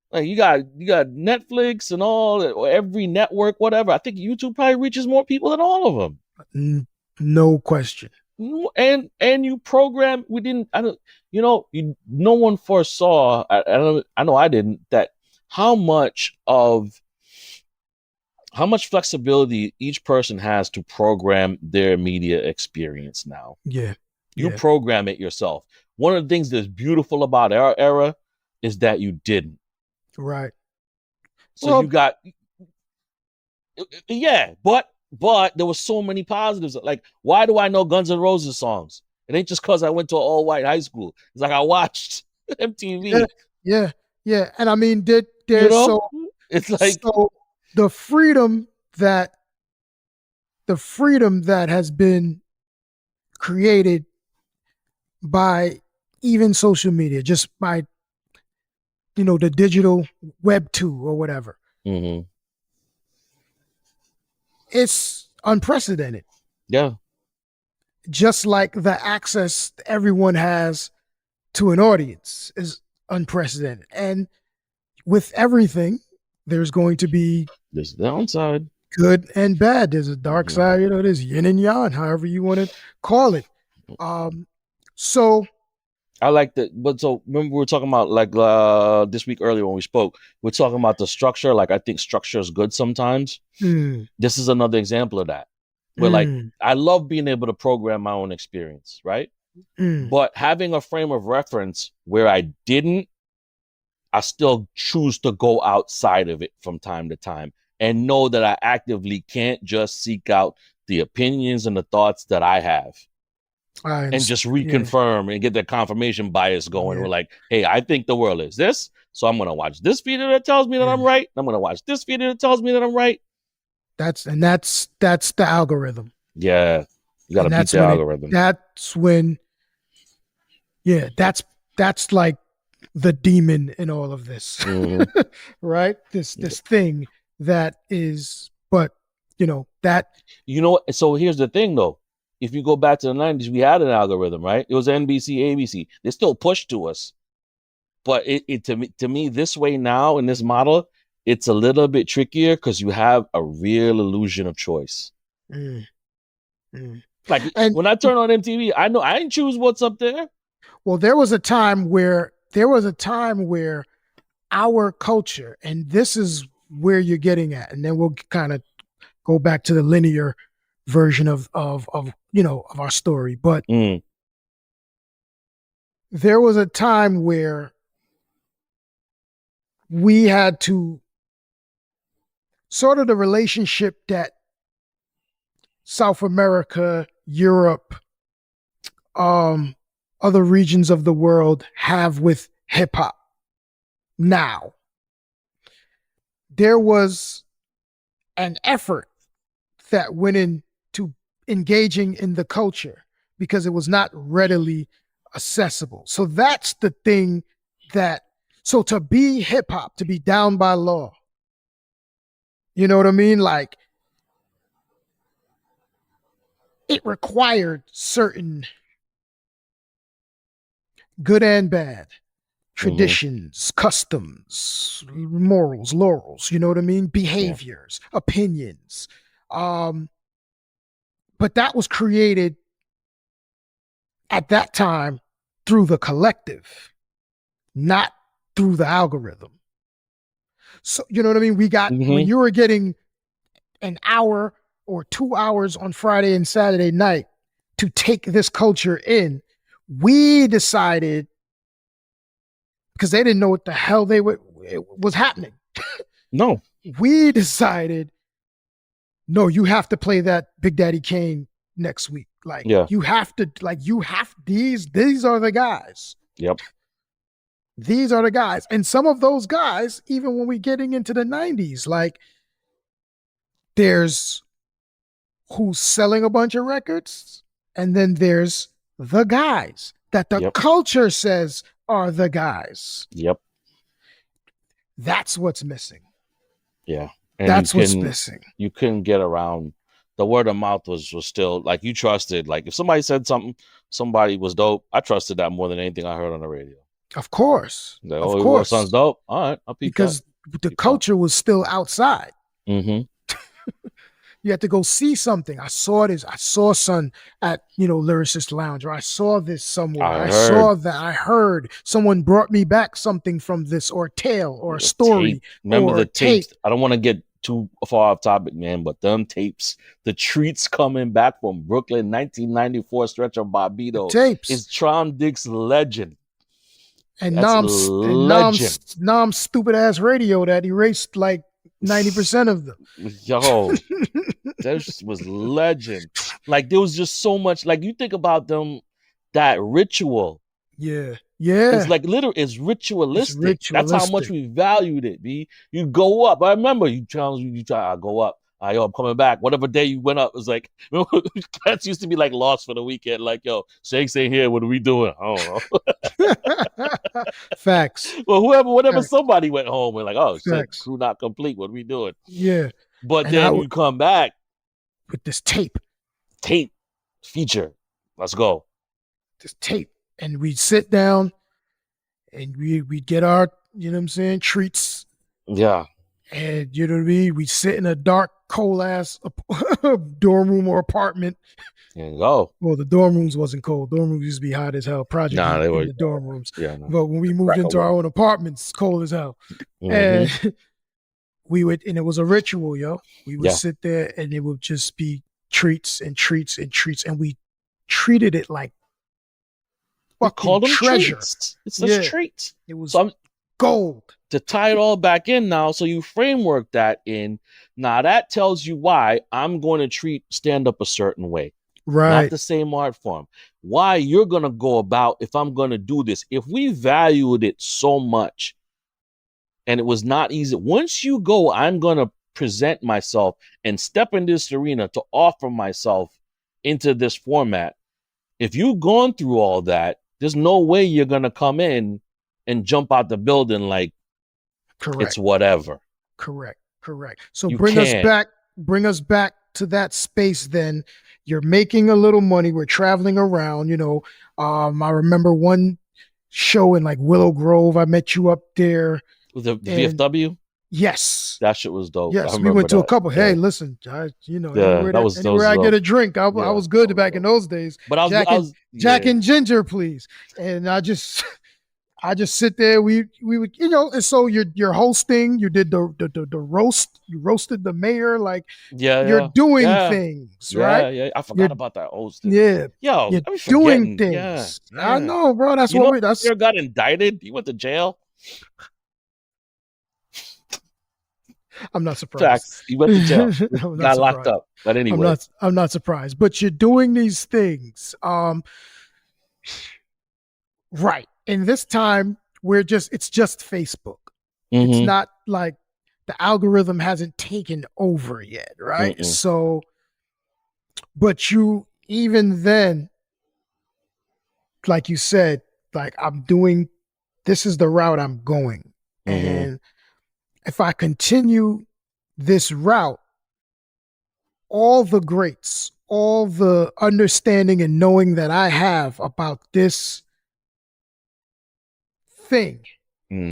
S3: like you got Netflix and all, every network, whatever. I think YouTube probably reaches more people than all of them.
S2: No question.
S3: And you program. We didn't. I don't. No one foresaw. I know I didn't. That how much flexibility each person has to program their media experience now.
S2: Yeah.
S3: You program it yourself. One of the things that's beautiful about our era is that you didn't.
S2: Right.
S3: So you got, but there was so many positives. Like, why do I know Guns N' Roses songs? It ain't just because I went to an all-white high school. It's like I watched MTV.
S2: Yeah. And I mean,
S3: it's like
S2: so the freedom that has been created by even social media, just by the digital web 2 or whatever.
S3: Mm-hmm.
S2: It's unprecedented.
S3: Yeah.
S2: Just like the access everyone has to an audience is unprecedented. And with everything, there's going to be
S3: this downside,
S2: good and bad. There's a dark side, there's yin and yang, however you want to call it. So
S3: I like that. But so remember we were talking about like this week earlier when we spoke, we're talking about the structure. Like I think structure is good sometimes. This is another example of that. Where like I love being able to program my own experience, right? But having a frame of reference where I still choose to go outside of it from time to time and know that I actively can't just seek out the opinions and the thoughts that I have. And just reconfirm and get that confirmation bias going. We're like, hey, I think the world is this, so I'm going to watch this video that tells me that I'm right. I'm going to watch this video that tells me that I'm right. That's
S2: the algorithm.
S3: Yeah, you got to beat the algorithm.
S2: That's like the demon in all of this, right? This thing that is, but
S3: So here's the thing, though. If you go back to the 90s, we had an algorithm, right? It was NBC, ABC. They still pushed to us. But to me, this way now in this model, it's a little bit trickier because you have a real illusion of choice. Like when I turn on MTV, I know I didn't choose what's up there.
S2: Well, there was a time where our culture, and this is where you're getting at, and then we'll kind of go back to the linear version of our story. But there was a time where we had to sort of the relationship that South America, Europe, other regions of the world have with hip hop. Now, there was an effort that went into engaging in the culture because it was not readily accessible. So that's the thing so to be hip hop, to be down by law, you know what I mean? Like it required certain good and bad traditions, customs, morals, laurels, you know what I mean? Behaviors, opinions. But that was created at that time through the collective, not through the algorithm. So, you know what I mean? We got, when you were getting an hour or 2 hours on Friday and Saturday night to take this culture in, we decided because they didn't know what the hell was happening.
S3: No.
S2: We decided, no, you have to play that Big Daddy Kane next week. Like, you have to, these are the guys.
S3: Yep.
S2: These are the guys. And some of those guys, even when we're getting into the 90s, like, there's who's selling a bunch of records, and then there's the guys that the culture says are the guys.
S3: Yep.
S2: That's what's missing.
S3: Yeah. And
S2: that's what's missing.
S3: You couldn't get around. The word of mouth was still, like, you trusted. Like, if somebody said somebody was dope, I trusted that more than anything I heard on the radio.
S2: Of course.
S3: Like, of course. Son's dope. All right. I'll peep
S2: because the culture was still outside.
S3: Mm-hmm.
S2: You had to go see something. I saw this. I saw Son at, Lyricist Lounge, or I saw this somewhere. I saw that. I heard someone brought me back something from this, or tale, or a story.
S3: Tape. Remember the tapes? I don't want to get too far off topic, man, but them tapes, the treats coming back from Brooklyn, 1994 stretch of Bobito.
S2: The tapes.
S3: Is Traum Diggs legend.
S2: And Nom's stupid ass radio that erased like 90% of them.
S3: Yo, that was legend. Like, there was just so much. Like, you think about them, that ritual.
S2: Yeah.
S3: It's like it's ritualistic. That's how much we valued it. B. You go up. I remember you try. I go up. Yo, I'm coming back. Whatever day you went up, it was like, cats used to be like lost for the weekend. Like, yo, Shakes ain't here. What are we doing? I don't know.
S2: Facts.
S3: Well, whatever, somebody went home and like, oh, shit, crew not complete. What are we doing?
S2: Yeah.
S3: But then you come back
S2: with this tape
S3: feature. Let's go.
S2: This tape. And we'd sit down and we'd get our, treats.
S3: Yeah.
S2: And you know what I mean? We'd sit in a dark, cold ass dorm room or apartment.
S3: And go.
S2: Well, the dorm rooms wasn't cold. Dorm rooms used to be hot as hell. They were in the dorm rooms.
S3: Yeah, no.
S2: But when we moved into our own apartments, cold as hell. Mm-hmm. And and it was a ritual, yo. We would sit there and it would just be treats and treats and treats. And we treated it like fucking treasure.
S3: Treats. It's just treats.
S2: It was gold.
S3: To tie it all back in now, so you framework that in. Now that tells you why I'm going to treat stand-up a certain way.
S2: Right.
S3: Not the same art form. Why you're going to go about if I'm going to do this. If we valued it so much and it was not easy, once you go, I'm going to present myself and step in this arena to offer myself into this format. If you've gone through all that, there's no way you're going to come in and jump out the building like,
S2: correct,
S3: it's whatever.
S2: Correct. So bring us back to that space then. You're making a little money. We're traveling around, I remember one show in like Willow Grove. I met you up there.
S3: With the VFW?
S2: Yes.
S3: That shit was dope.
S2: Yes, we went to a couple. Hey, listen, anywhere I get a drink, I was good back in those days. But Jack and Ginger, please. And I just sit there. We would, and so you're hosting. You did the roast. You roasted the mayor. Like, you're doing things, right?
S3: Yeah. I forgot about that hosting.
S2: Yeah,
S3: yo,
S2: you're doing things. Yeah. I know, bro. That's what
S3: you got indicted. You went to jail.
S2: I'm not surprised.
S3: Facts. You went to jail. Got locked up. But anyway,
S2: I'm not surprised. But you're doing these things, right? And this time it's just Facebook. Mm-hmm. It's not like the algorithm hasn't taken over yet, right? Mm-mm. So, but you, even then, like you said, like, this is the route I'm going. Mm-hmm. And if I continue this route, all the greats, all the understanding and knowing that I have about this thing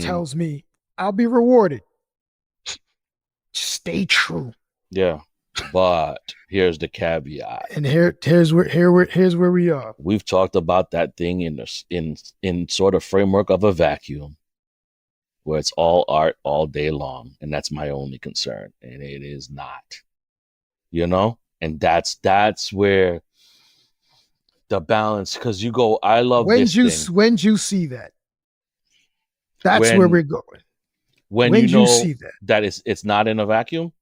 S2: tells me I'll be rewarded. Stay true.
S3: Yeah. But here's the caveat.
S2: And here's where we are.
S3: We've talked about that thing in sort of framework of a vacuum, where it's all art all day long, and that's my only concern. And it is not. And that's where the balance, because you go, I love this thing.
S2: When'd you see that That's where we're going.
S3: When
S2: When
S3: you
S2: did you
S3: know
S2: see that?
S3: that it's not in a vacuum,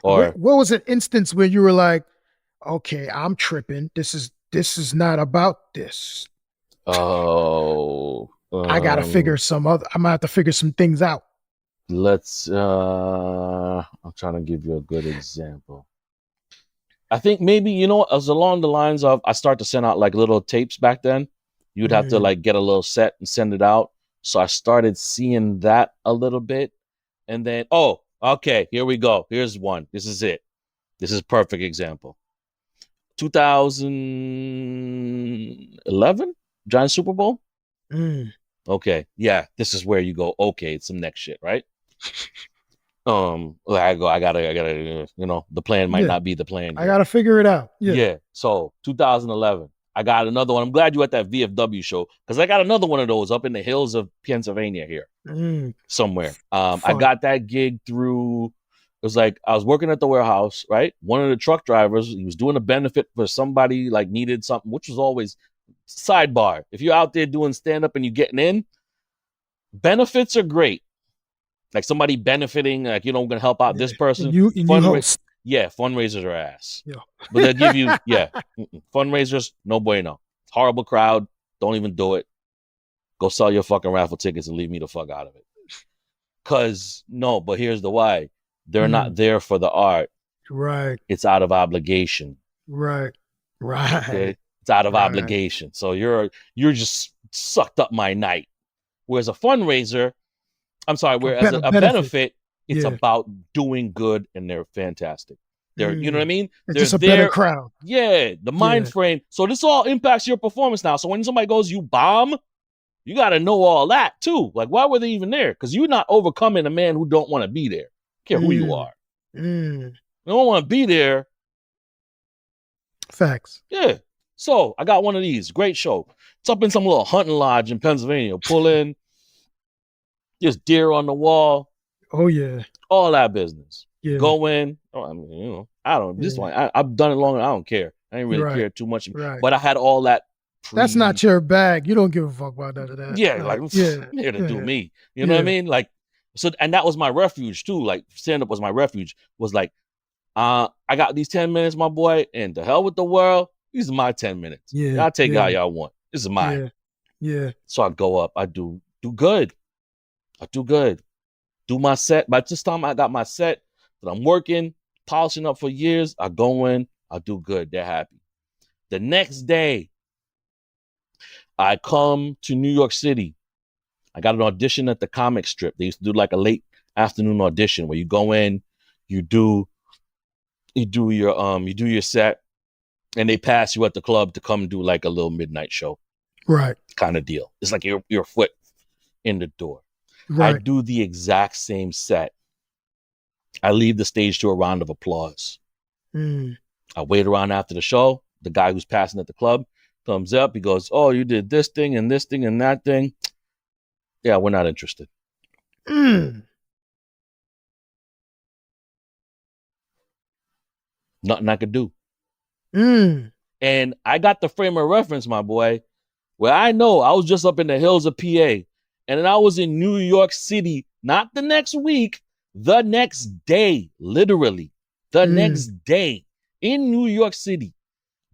S3: or
S2: What was an instance where you were like, okay, I'm tripping. This is not about this.
S3: oh,
S2: I gotta figure I'm gonna have to figure some things out.
S3: let's. I'm trying to give you a good example. I think maybe you know as along the lines of I start to send out like little tapes back then. You'd have to like get a little set and send it out. So I started seeing that a little bit, and then okay, here we go. Here's one. This is it. This is a perfect example. 2011 Giant Super Bowl. Okay, yeah, this is where you go. Okay, it's some next shit, right? I gotta, the plan might not be the plan.
S2: I gotta figure it out.
S3: Yeah. So 2011, I got another one. I'm glad you at that VFW show because I got another one of those up in the hills of Pennsylvania here somewhere. I got that gig through. It was like I was working at the warehouse, right? One of the truck drivers, he was doing a benefit for somebody like needed something, which was always sidebar. If you're out there doing stand up and you're getting in, benefits are great. Like somebody benefiting, like going to help out this person.
S2: You host.
S3: Yeah, fundraisers are ass.
S2: Yeah.
S3: But they'll give you fundraisers, no bueno. Horrible crowd. Don't even do it. Go sell your fucking raffle tickets and leave me the fuck out of it. But here's the why. They're not there for the art.
S2: Right.
S3: It's out of obligation.
S2: Right.
S3: Okay? It's out of obligation. So you're just sucked up my night. Whereas a fundraiser, a benefit, it's about doing good and they're fantastic. They're, you know what I mean?
S2: It's just a better crowd.
S3: Yeah, the mind frame. So this all impacts your performance now. So when somebody goes, you bomb, you got to know all that too. Like, why were they even there? Because you're not overcoming a man who don't want to be there. Care who you are. They don't want to be there.
S2: Facts.
S3: Yeah. So I got one of these. Great show. It's up in some little hunting lodge in Pennsylvania. Pull in. There's deer on the wall.
S2: Oh yeah.
S3: All that business.
S2: Yeah.
S3: Go in. I don't. This one, I've done it long. I don't care. I ain't really care too much.
S2: Right.
S3: But I had all that.
S2: That's not your bag. You don't give a fuck about none of that.
S3: Yeah, I'm here to do me. You know what I mean? Like, so, and that was my refuge too. Like, stand up was my refuge. Was like, I got these 10 minutes, my boy, and to hell with the world. These are my 10 minutes. Yeah, I'll take all y'all want. This is mine.
S2: Yeah.
S3: So I go up. I do good. Do my set. By this time I got my set that I'm working, polishing up for years. I go in. I do good. They're happy. The next day, I come to New York City. I got an audition at the comic strip. They used to do like a late afternoon audition where you go in, you do your set, and they pass you at the club to come do like a little midnight show.
S2: Right.
S3: Kind of deal. It's like your foot in the door.
S2: Right.
S3: I do the exact same set. I leave the stage to a round of applause. I wait around after the show. The guy who's passing at the club comes up. He goes, "Oh, you did this thing and that thing. Yeah, we're not interested." Nothing I could do. And I got the frame of reference, my boy, where I know I was just up in the hills of PA. And then I was in New York City, not the next week, the next day, literally. The next day in New York City,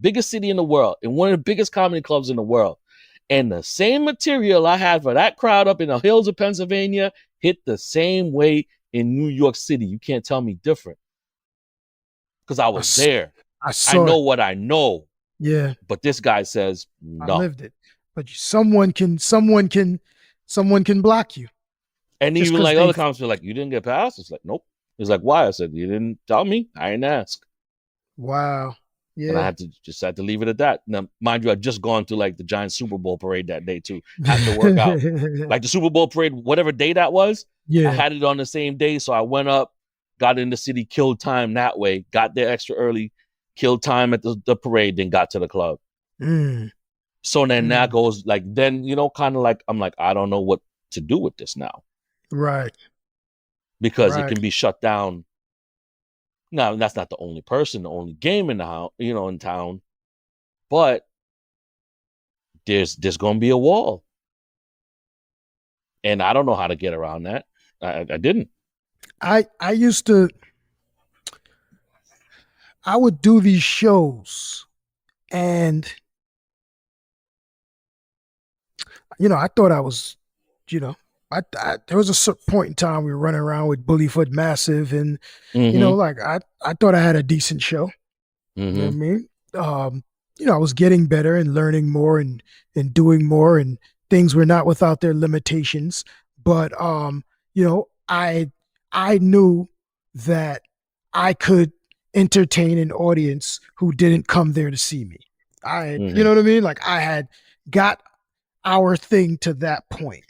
S3: biggest city in the world, in one of the biggest comedy clubs in the world. And the same material I had for that crowd up in the hills of Pennsylvania hit the same way in New York City. You can't tell me different. Because I was there. I know what I know.
S2: Yeah.
S3: But this guy says, no.
S2: I lived it. But someone can block you.
S3: And even like other comments were like, you didn't get past? It's like, nope. It's like, why? I said, you didn't tell me. I didn't ask.
S2: Wow. Yeah.
S3: And I had to leave it at that. Now, mind you, I'd just gone to like the Giant Super Bowl parade that day too. Had to work out. Like the Super Bowl parade, whatever day that was, I had it on the same day. So I went up, got in the city, killed time that way, got there extra early, killed time at the parade, then got to the club. So then that goes like, then, kind of like, I'm like, I don't know what to do with this now.
S2: Right.
S3: Because it can be shut down. Now, that's not the only person, the only game in the house, in town. But there's going to be a wall. And I don't know how to get around that. I didn't.
S2: I would do these shows, and I thought I was, there was a certain point in time we were running around with Bullyfoot Massive, and
S3: Mm-hmm.
S2: like I thought I had a decent show. You know what I
S3: Mm-hmm.
S2: mean? I was getting better and learning more and doing more, and things were not without their limitations. But I knew that I could entertain an audience who didn't come there to see me. You know what I mean? Like I had got our thing to that point.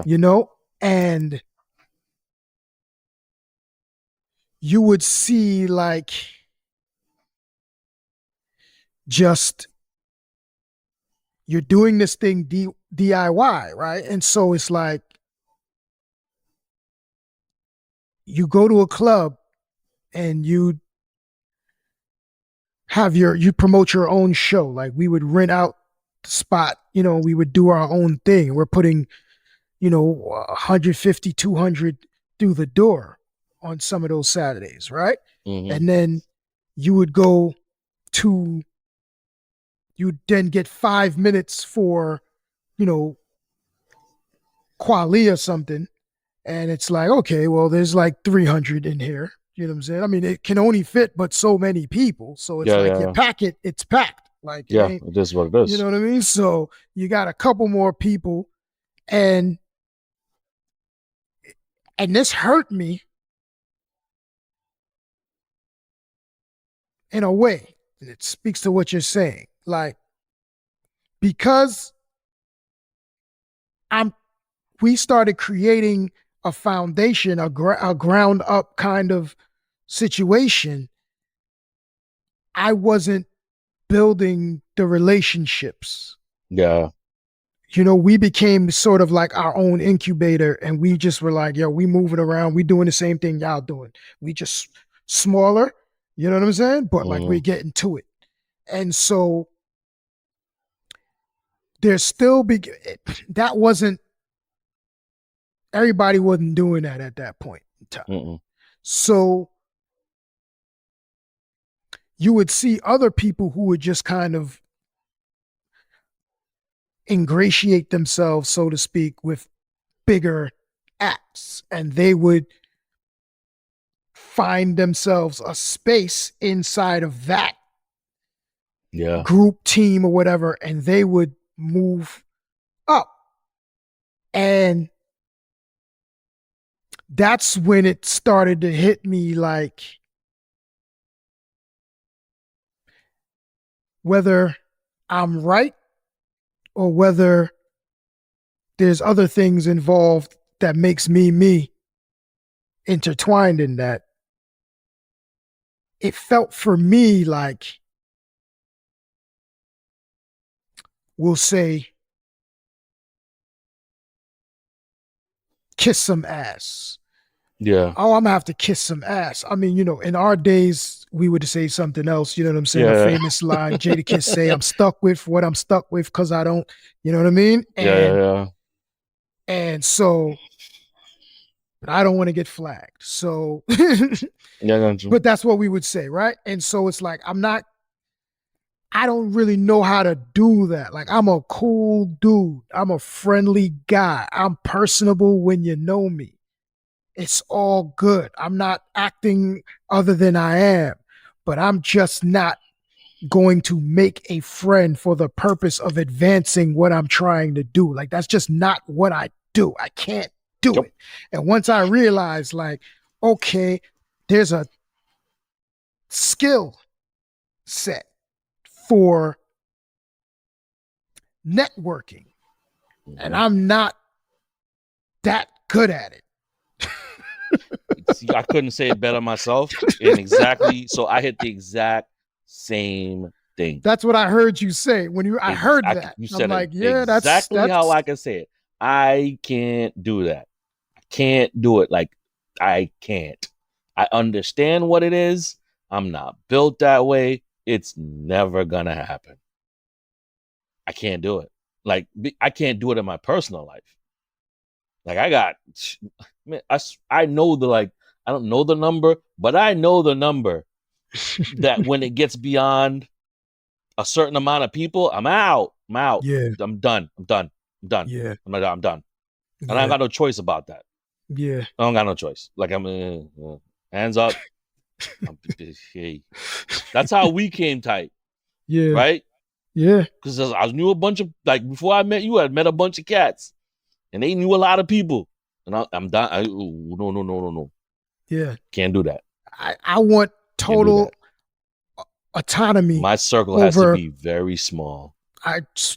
S3: Yeah.
S2: And you would see like just you're doing this thing DIY, right? And so it's like you go to a club and you promote your own show. Like we would rent out the spot, we would do our own thing. We're putting, 150, 200 through the door on some of those Saturdays, right?
S3: Mm-hmm.
S2: And then you would go to, you'd then get 5 minutes for, Quali or something. And it's like, okay, well, there's like 300 in here. You know what I'm saying? I mean, it can only fit but so many people. So it's you pack it, it's packed. Like,
S3: it is what it is.
S2: You know what I mean? So you got a couple more people, and this hurt me in a way. And it speaks to what you're saying. Like, because we started creating a foundation, a ground up kind of situation. I wasn't building the relationships.
S3: Yeah.
S2: We became sort of like our own incubator, and we just were like, yo, we moving around. We doing the same thing y'all doing. We just smaller, you know what I'm saying? But like we're getting to it. And so there's still that wasn't, everybody wasn't doing that at that point in time.
S3: Mm-mm.
S2: So you would see other people who would just kind of ingratiate themselves, so to speak, with bigger acts, and they would find themselves a space inside of that group, team, or whatever, and they would move up. And that's when it started to hit me, like, whether I'm right or whether there's other things involved that makes me intertwined in that. It felt for me like, we'll say, kiss some ass.
S3: Yeah.
S2: Oh, I'm gonna have to kiss some ass. I mean, in our days, we would say something else. You know what I'm saying? A famous line, Jadakiss say, "I'm stuck with what I'm stuck with because I don't." You know what I mean? And so, but I don't want to get flagged. So, but that's what we would say, right? And so it's like, I don't really know how to do that. Like, I'm a cool dude. I'm a friendly guy. I'm personable when you know me. It's all good. I'm not acting other than I am, but I'm just not going to make a friend for the purpose of advancing what I'm trying to do. Like, that's just not what I do. I can't do it. And once I realized, like, okay, there's a skill set for networking, and I'm not that good at it.
S3: See, I couldn't say it better myself. And exactly, so I hit the exact same thing.
S2: That's what I heard you say when I heard that.
S3: You said, I'm
S2: like,
S3: that's exactly how I can say it. I can't do that. I can't do it. Like, I can't. I understand what it is. I'm not built that way. It's never gonna happen. I can't do it. Like, I can't do it in my personal life. Like I got, man, I know I don't know the number, but I know the number that when it gets beyond a certain amount of people, I'm out. I'm out.
S2: Yeah.
S3: I'm done. I'm done. I'm done.
S2: Yeah.
S3: I'm done. And I
S2: Yeah.
S3: ain't got no choice about that.
S2: Yeah.
S3: I don't got no choice. Like I'm hands up. Hey. That's how we came tight,
S2: Yeah.
S3: right?
S2: Yeah.
S3: Because I knew a bunch of, like, before I met you, I met a bunch of cats, and they knew a lot of people. And I'm done. No.
S2: Yeah.
S3: Can't do that.
S2: I want total autonomy.
S3: My circle has to be very small.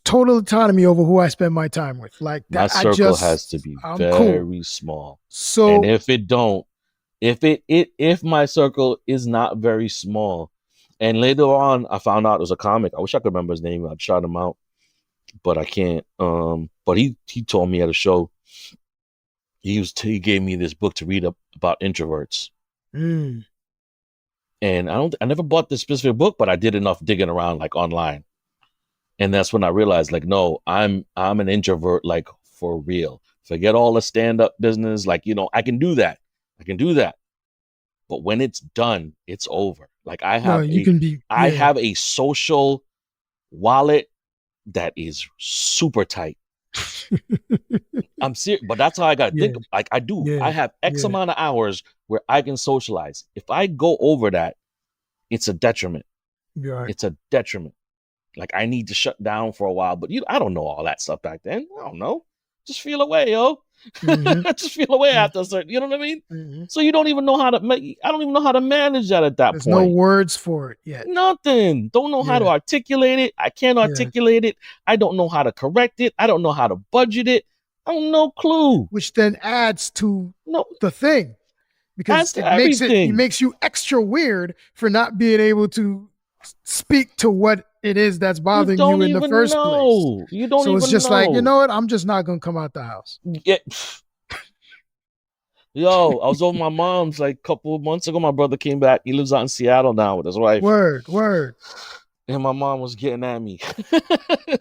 S2: Total autonomy over who I spend my time with. Like
S3: my
S2: that,
S3: circle has to be very small.
S2: So,
S3: and if it don't, if my circle is not very small, and later on I found out it was a comic. I wish I could remember his name. I'd shout him out, but I can't. But he told me at a show. He gave me this book to read about introverts.
S2: Mm.
S3: And I never bought this specific book, but I did enough digging around like online. And that's when I realized, like, no, I'm an introvert, like, for real. Forget all the stand-up business. Like, I can do that. But when it's done, it's over. Like I have a social wallet that is super tight. I'm serious, but that's how I got to think. Like I do. Yeah. I have X amount of hours where I can socialize. If I go over that, it's a detriment.
S2: Right.
S3: It's a detriment. Like I need to shut down for a while, but I don't know all that stuff back then. I don't know. Just feel away, yo. Mm-hmm. Just feel away after a certain, you know what I mean? Mm-hmm. So you don't even know how to I don't even know how to manage that at that
S2: There's
S3: point.
S2: No words for it yet.
S3: Nothing. Don't know how to articulate it. I can't articulate it. I don't know how to correct it. I don't know how to budget it. I don't know clue.
S2: Which then adds to the thing. Because it makes you extra weird for not being able to speak to what it is that's bothering you in the first place.
S3: You don't even know.
S2: So it's just like, you know what? I'm just not going to come out the house.
S3: Yeah. Yo, I was over my mom's like a couple of months ago. My brother came back. He lives out in Seattle now with his wife.
S2: Word.
S3: And my mom was getting at me.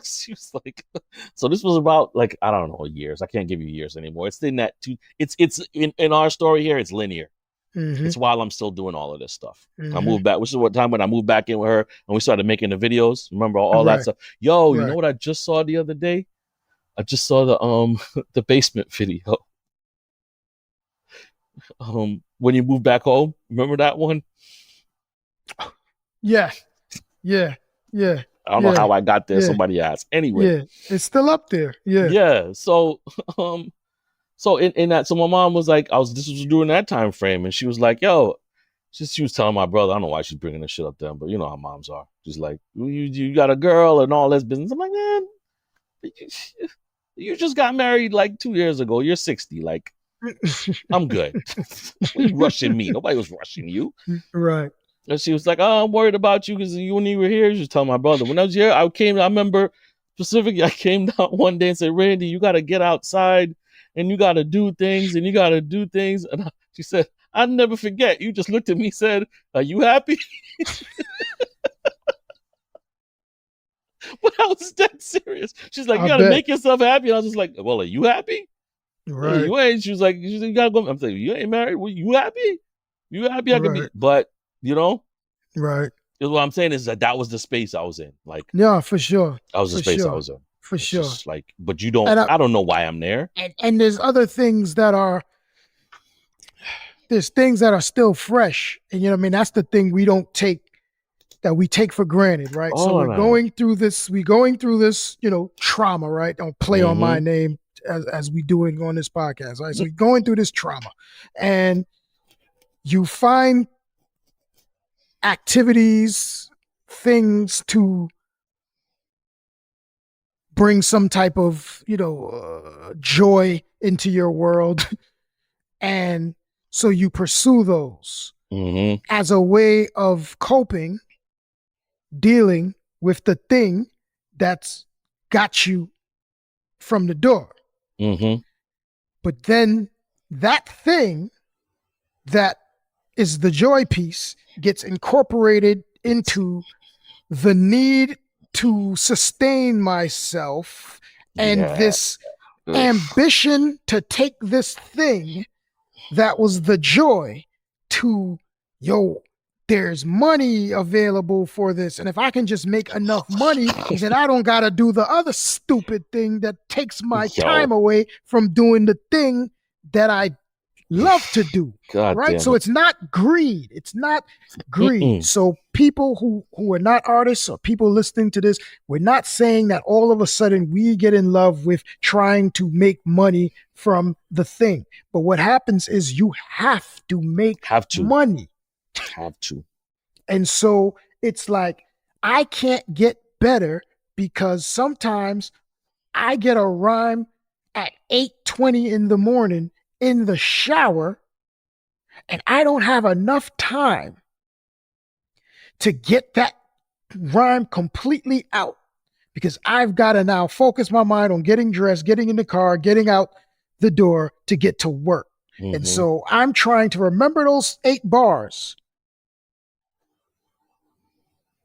S3: She was like, so this was about like, I don't know, years. I can't give you years anymore. It's in that it's in our story here, it's linear. Mm-hmm. It's while I'm still doing all of this stuff. Mm-hmm. I moved back, which is what time when I moved back in with her and we started making the videos. Remember all that stuff? Yo, you know what I just saw the other day? I just saw the basement video. When you move back home, remember that one?
S2: Yeah.
S3: I don't know how I got there. Somebody asked. Anyway,
S2: it's still up there.
S3: Yeah. So, in that, so my mom was like, this was during that time frame, and she was like, "Yo," she was telling my brother, I don't know why she's bringing this shit up then, but you know how moms are. She's like, "You got a girl and all this business." I'm like, man, you just got married like 2 years ago. You're 60. Like, I'm good. Who's rushing me? Nobody was rushing you.
S2: Right.
S3: And she was like, "Oh, I'm worried about you because when you were here." She was telling my brother. When I was here, I remember specifically, I came down one day and said, "Randy, you got to get outside and you got to do things and you got to do things." And she said, "I'll never forget. You just looked at me and said, 'Are you happy?'" But I was dead serious. She's like, "You got to make yourself happy." And I was just like, "Well, are you happy?"
S2: Right.
S3: Yeah, you ain't. She was like, "You got to go." I'm saying, "You ain't married. Well, you happy? You happy? I could be." But
S2: right.
S3: What I'm saying is that was the space I was in. Like,
S2: yeah, for sure.
S3: That was the space I was in.
S2: For sure.
S3: Like, but you don't. I don't know why I'm there.
S2: And there's other things that are. There's things that are still fresh, and you know what I mean. That's the thing we don't take. That we take for granted, right? So we're going through this. Trauma, right? Don't play on my name as we do it on this podcast, right? So we're going through this trauma, and you find activities, things to bring some type of, joy into your world. And so you pursue those as a way of coping, dealing with the thing that's got you from the door. Mm-hmm. But then that thing that is the joy piece gets incorporated into the need to sustain myself and this ambition to take this thing that was the joy to, yo, there's money available for this. And if I can just make enough money, then I don't got to do the other stupid thing that takes my time away from doing the thing that I love to do.
S3: God
S2: right? So
S3: it.
S2: it's not greed. It's not greed. So people who are not artists or people listening to this, we're not saying that all of a sudden we get in love with trying to make money from the thing. But what happens is you have to make money.
S3: Have to.
S2: And so it's like, I can't get better because sometimes I get a rhyme at 8:20 in the morning in the shower, and I don't have enough time to get that rhyme completely out because I've got to now focus my mind on getting dressed, getting in the car, getting out the door to get to work. Mm-hmm. And so I'm trying to remember those 8 bars.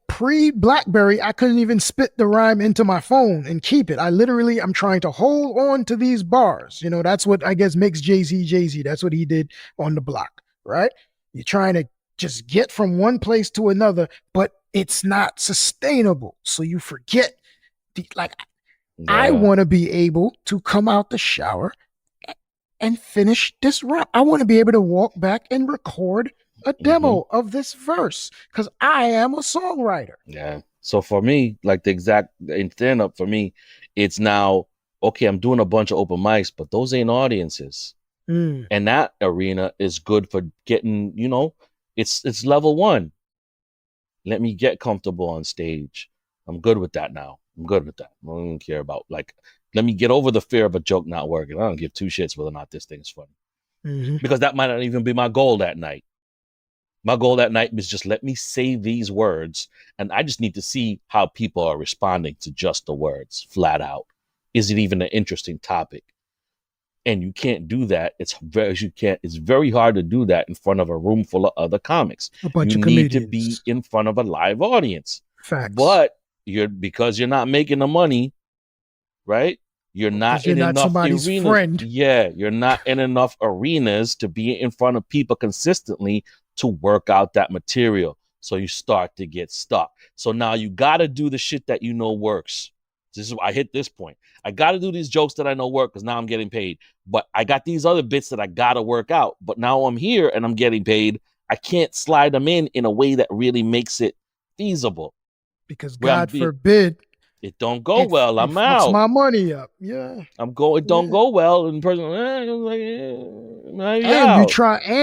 S2: Pre-BlackBerry, I couldn't even spit the rhyme into my phone and keep it. I'm trying to hold on to these bars. You know, that's what I guess makes Jay-Z. That's what he did on the block, right? You're trying to just get from one place to another, but it's not sustainable. So you forget, I want to be able to come out the shower and finish this rap. I want to be able to walk back and record a demo of this verse because I am a songwriter.
S3: Yeah. So for me, like in stand-up, for me, it's now, okay, I'm doing a bunch of open mics, but those ain't audiences. And that arena is good for getting, you know, it's level 1. Let me get comfortable on stage. I'm good with that now. I don't even care about, let me get over the fear of a joke not working. I don't give 2 shits whether or not this thing's funny. Because that might not even be my goal that night. My goal that night was just let me say these words, and I just need to see how people are responding to just the words, flat out. Is it even an interesting topic? And you can't do that. It's very hard to do that in front of a room full of other comics.
S2: A bunch
S3: of
S2: comedians.
S3: You need to be in front of a live audience.
S2: Facts.
S3: But because you're not making the money, right? You're not in enough arenas.
S2: Friend.
S3: Yeah, you're not in enough arenas to be in front of people consistently to work out that material. So you start to get stuck. So now you got to do the shit that you know works. I hit this point. I got to do these jokes that I know work because now I'm getting paid. But I got these other bits that I got to work out. But now I'm here and I'm getting paid. I can't slide them in a way that really makes it feasible.
S2: Because God forbid
S3: it don't go well. I'm out.
S2: My money up. Yeah.
S3: It don't go well. And the person,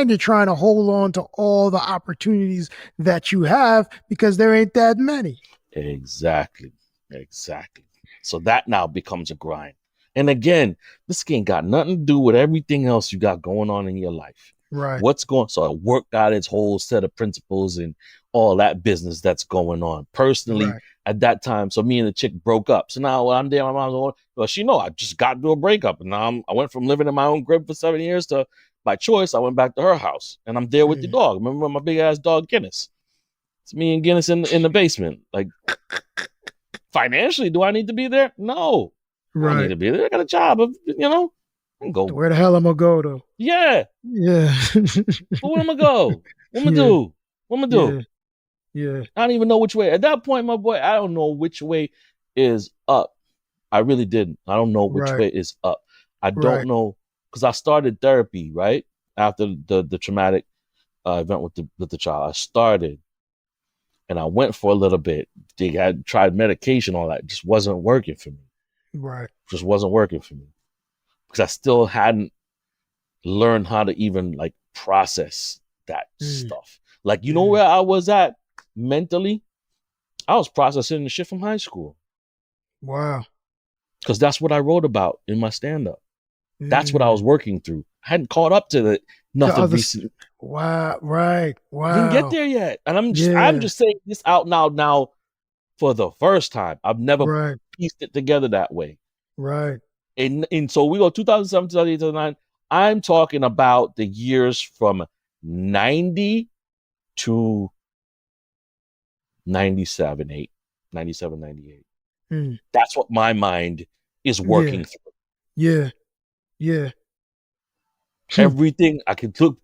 S2: you're trying to hold on to all the opportunities that you have because there ain't that many.
S3: Exactly. So that now becomes a grind. And again, this ain't got nothing to do with everything else you got going on in your life.
S2: Right.
S3: So I worked out its whole set of principles and all that business that's going on. Personally, at that time, so me and the chick broke up. So now I'm there, my mom's going, well, she know I just got into a breakup. And now I went from living in my own crib for 7 years to, by choice, I went back to her house. And I'm there with the dog. Remember my big-ass dog, Guinness? It's me and Guinness in the basement. Like, financially, do I need to be there? No. I don't need to be there. I got a job, go.
S2: Where the hell am I go though?
S3: Yeah. But where am I go? What am I do? What am I do?
S2: Yeah.
S3: I don't even know which way. At that point, my boy, I don't know which way is up. I really didn't. I don't know which way is up. I don't know because I started therapy right after the traumatic event with the child. I started and I went for a little bit. They had tried medication, all that. It just wasn't working for me.
S2: Right.
S3: Just wasn't working for me. Because I still hadn't learned how to even process that stuff. You know where I was at mentally? I was processing the shit from high school.
S2: Wow.
S3: Because that's what I wrote about in my stand-up. That's what I was working through. I hadn't caught up to nothing recent.
S2: Wow. Right. Wow.
S3: Didn't get there yet. And I'm just saying this out now for the first time. I've never pieced it together that way.
S2: Right.
S3: And so we go 2007, 2008, 2009. I'm talking about the years from 90 to 97, 98. That's what my mind is working through.
S2: Yeah. Yeah.
S3: Everything I can took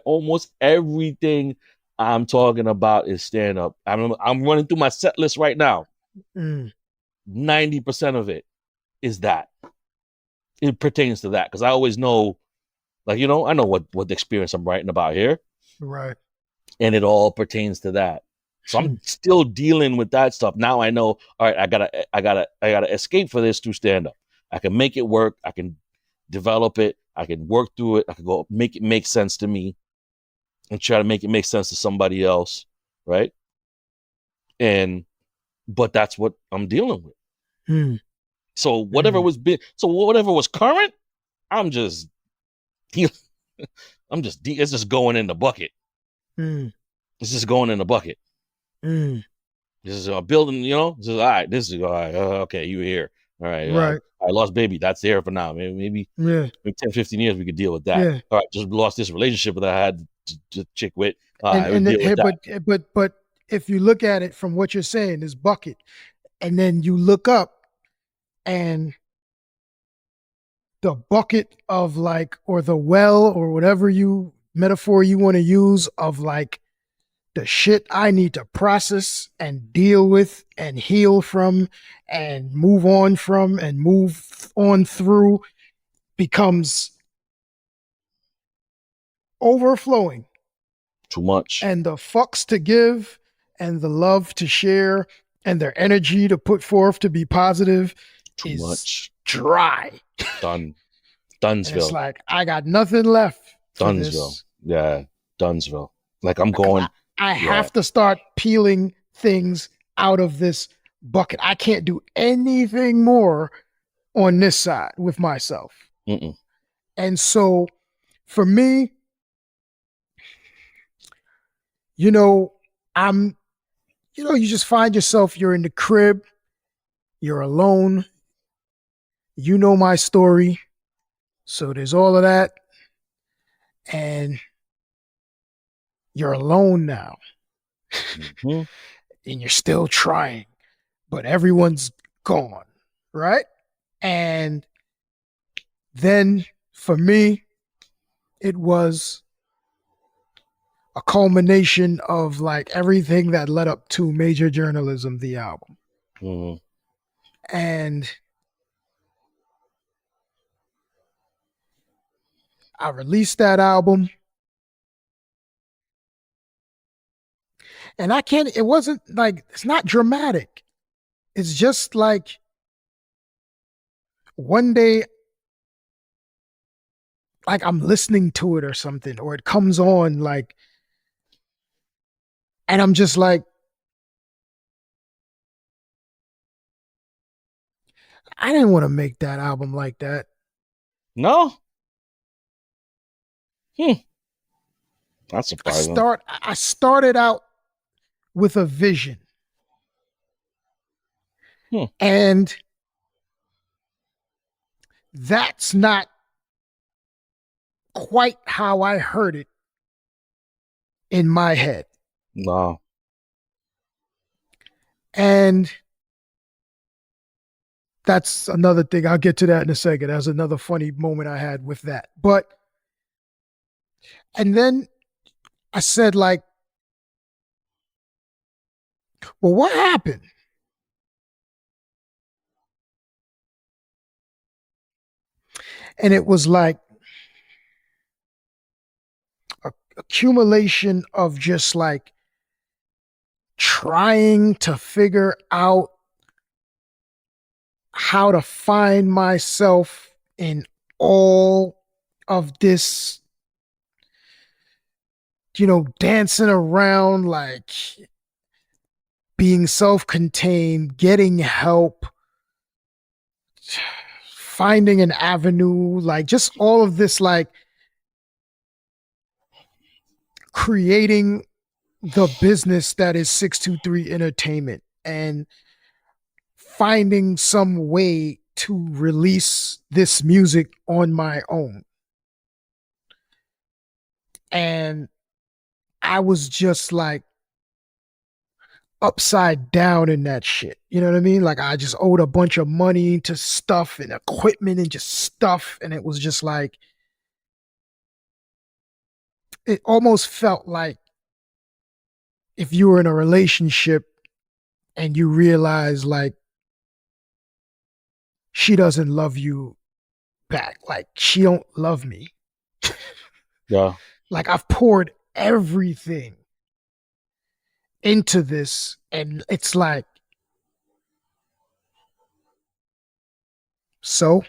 S3: almost everything I'm talking about is stand up. I'm running through my set list right now.
S2: Mm.
S3: 90% of it is that. It pertains to that because I always know, like, I know what the experience I'm writing about here,
S2: Right.
S3: and it all pertains to that. So I'm still dealing with that stuff. Now I know, all right, I gotta escape for this through stand up. I can make it work. I can develop it. I can work through it. I can go make it make sense to me and try to make it make sense to somebody else, right? And but that's what I'm dealing with.
S2: Mm.
S3: So whatever was current, I'm just it's just going in the bucket.
S2: Mm.
S3: It's just going in the bucket.
S2: Mm.
S3: This is a building, this is all right. This is all right. Okay, you were here. All right.
S2: Right.
S3: I lost baby. That's there for now. Maybe
S2: Yeah.
S3: 10, 15 years we could deal with that.
S2: Yeah.
S3: All right, just lost this relationship that I had to chick with. I would
S2: And
S3: deal with that.
S2: but if you look at it from what you're saying, this bucket, and then you look up and the bucket of like, or the well, or whatever you metaphor you want to use, of like the shit I need to process and deal with and heal from and move on from and move on through, becomes overflowing.
S3: Too much.
S2: And the fucks to give and the love to share and their energy to put forth to be positive
S3: Too
S2: is
S3: much.
S2: dry.
S3: Done.
S2: And it's
S3: Dunsville.
S2: like, I got nothing left for
S3: Dunsville.
S2: this.
S3: Yeah. Dunsville. Like I'm going.
S2: I have to start peeling things out of this bucket. I can't do anything more on this side with myself.
S3: Mm-mm.
S2: And so for me, I'm, you just find yourself, you're in the crib, you're alone, you know my story. So there's all of that. And you're alone now.
S3: Mm-hmm.
S2: And you're still trying, but everyone's gone. Right. And then for me, it was a culmination of like everything that led up to Major Journalism, the album.
S3: Mm-hmm.
S2: And I released that album. And it wasn't like, it's not dramatic. It's just like one day, like I'm listening to it or something, or it comes on like, and I'm just like, I didn't want to make that album like that.
S3: No. That's surprising.
S2: I started out with a vision. And that's not quite how I heard it in my head.
S3: No.
S2: And that's another thing. I'll get to that in a second. That's another funny moment I had with that. And then I said, like, well, what happened? And it was like a accumulation of just like trying to figure out how to find myself in all of this, dancing around, like being self-contained, getting help, finding an avenue, like just all of this, like creating the business that is 623 Entertainment and finding some way to release this music on my own. And I was just like, upside down in that shit. You know what I mean? Like I just owed a bunch of money to stuff and equipment and just stuff. And it was just like, it almost felt like if you were in a relationship and you realize like she doesn't love you back, like she don't love me.
S3: Yeah.
S2: Like I've poured everything into this and it's like, so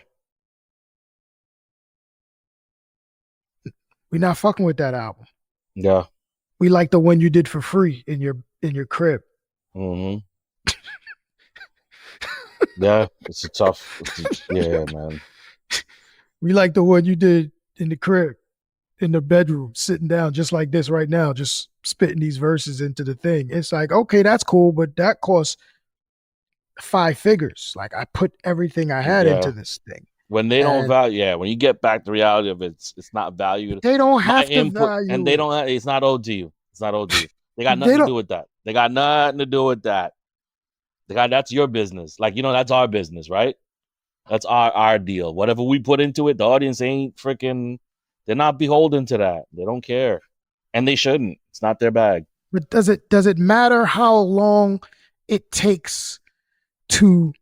S2: we're not fucking with that album.
S3: Yeah.
S2: We like the one you did for free in your crib.
S3: Mm-hmm. Yeah, it's a tough. Yeah, man.
S2: We like the one you did in the crib, in the bedroom, sitting down just like this right now, just spitting these verses into the thing. It's like, okay, that's cool, but that costs 5 figures. Like I put everything I had into this thing.
S3: When they don't value, when you get back the reality of it, it's not valued.
S2: They don't have
S3: My
S2: to
S3: input,
S2: value
S3: and they
S2: it.
S3: don't. It's not owed to you. It's not owed to you. They got nothing to do with that. They got nothing to do with that. That's your business. Like, that's our business, right? That's our deal. Whatever we put into it, the audience ain't freaking. They're not beholden to that. They don't care, and they shouldn't. It's not their bag.
S2: But does it matter how long it takes to?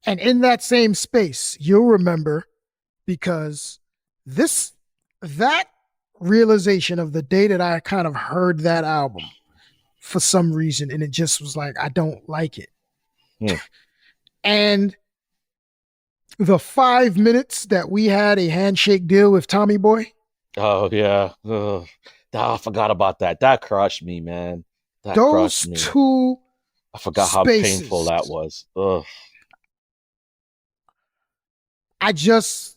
S2: And in that same space, you'll remember, because that realization of the day that I kind of heard that album for some reason, and it just was like, I don't like it. And the 5 minutes that we had a handshake deal with Tommy Boy.
S3: Oh yeah. I forgot about that. That crushed me, man.
S2: Those two.
S3: I forgot how painful that was. Ugh.
S2: I didn't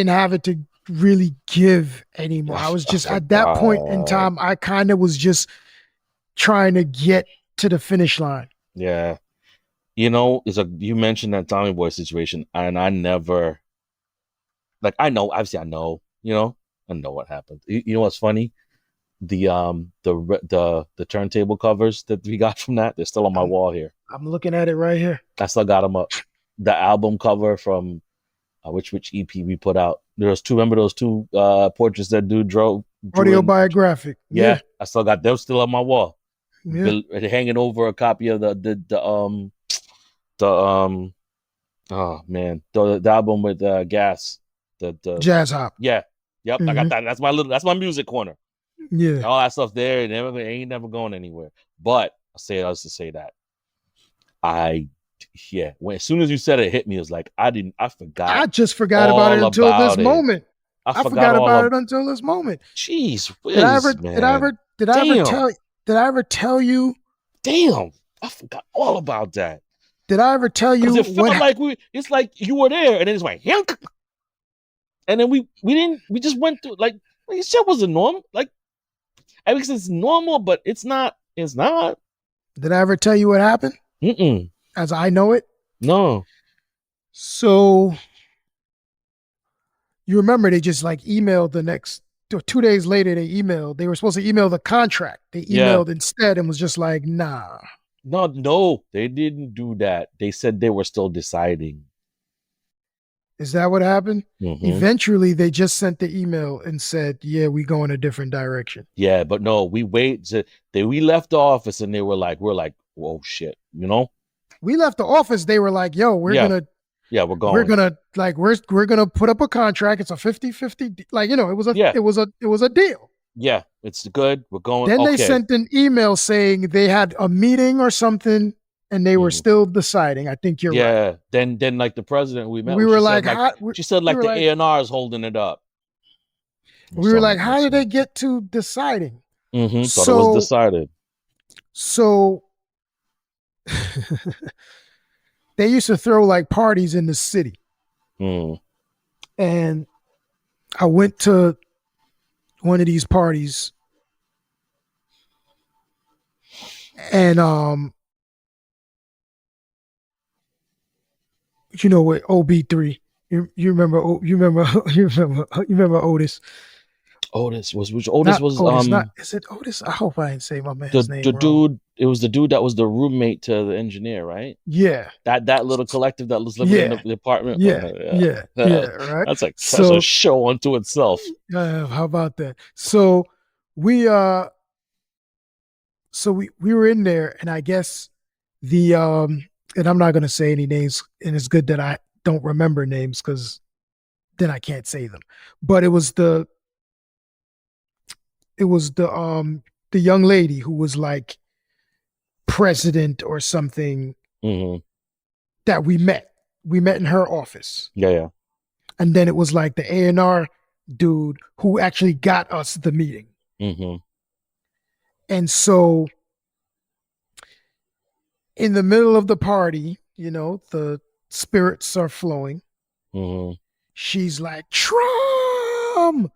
S2: have it to really give anymore. I was just at that point in time, I kind of was just trying to get to the finish line.
S3: Yeah. You mentioned that Tommy Boy situation, and I never, I know what happened. You know what's funny? The turntable covers that we got from that, they're still on my wall here.
S2: I'm looking at it right here.
S3: I still got them up. The album cover from which EP we put out. Remember those two portraits that dude drew
S2: Autobiographic.
S3: Yeah, I still got them still on my wall.
S2: Yeah.
S3: Hanging over a copy of the album with Gas. The
S2: Jazz Hop.
S3: Yeah. Yep. Mm-hmm. I got that. That's my music corner.
S2: Yeah.
S3: All that stuff there, it ain't never going anywhere. But I say that. As soon as you said it hit me, it was like I forgot.
S2: I just forgot about it until this moment. I forgot about it until this moment.
S3: Jeez,
S2: did I ever tell you?
S3: Damn, I forgot all about that.
S2: Did I ever tell you?
S3: It felt like it's like you were there, and then it's like, and then we just went through like shit wasn't normal. Like, I guess it's normal, but it's not. It's not.
S2: Did I ever tell you what happened?
S3: Mm-mm.
S2: As I know it?
S3: No.
S2: So you remember they just emailed the next 2 days later. They were supposed to email the contract. They emailed instead and was just like, nah.
S3: No, they didn't do that. They said they were still deciding.
S2: Is that what happened?
S3: Mm-hmm.
S2: Eventually, they just sent the email and said, yeah, we go in a different direction.
S3: Yeah, but no, we we left the office and we're like, whoa, shit,
S2: We left the office. They were like, yo, we're going to.
S3: Yeah, we're going.
S2: We're gonna we're gonna put up a contract. It's a 50-50. It was a deal.
S3: Yeah, it's good. We're going.
S2: Then they sent an email saying they had a meeting or something, and they were still deciding. I think you're right.
S3: Yeah. Then the president we met.
S2: We were like,
S3: she said the A&R is holding it up.
S2: We were like, how did they get to deciding?
S3: Mm-hmm. Thought it was decided.
S2: So. They used to throw parties in the city. And I went to one of these parties and with OB3. You remember Otis.
S3: Otis was which Otis
S2: Not
S3: was
S2: Otis. Not is it Otis? I hope I didn't say my man's
S3: the
S2: name wrong.
S3: dude. It was the dude that was the roommate to the engineer, right?
S2: Yeah,
S3: That little collective that was living in
S2: yeah,
S3: the apartment.
S2: yeah, yeah, yeah. Right.
S3: That's a
S2: So
S3: show unto itself.
S2: how about that? So we we were in there, and I guess the and I'm not going to say any names, and it's good that I don't remember names because then I can't say them. But it was the young lady who was like president or something
S3: Mm-hmm.
S2: that we met. We met in her office,
S3: Yeah, yeah.
S2: and then it was like the A&R dude who actually got us the meeting.
S3: Mm-hmm.
S2: And so in the middle of the party, the spirits are flowing.
S3: Mm-hmm.
S2: She's like, Traum.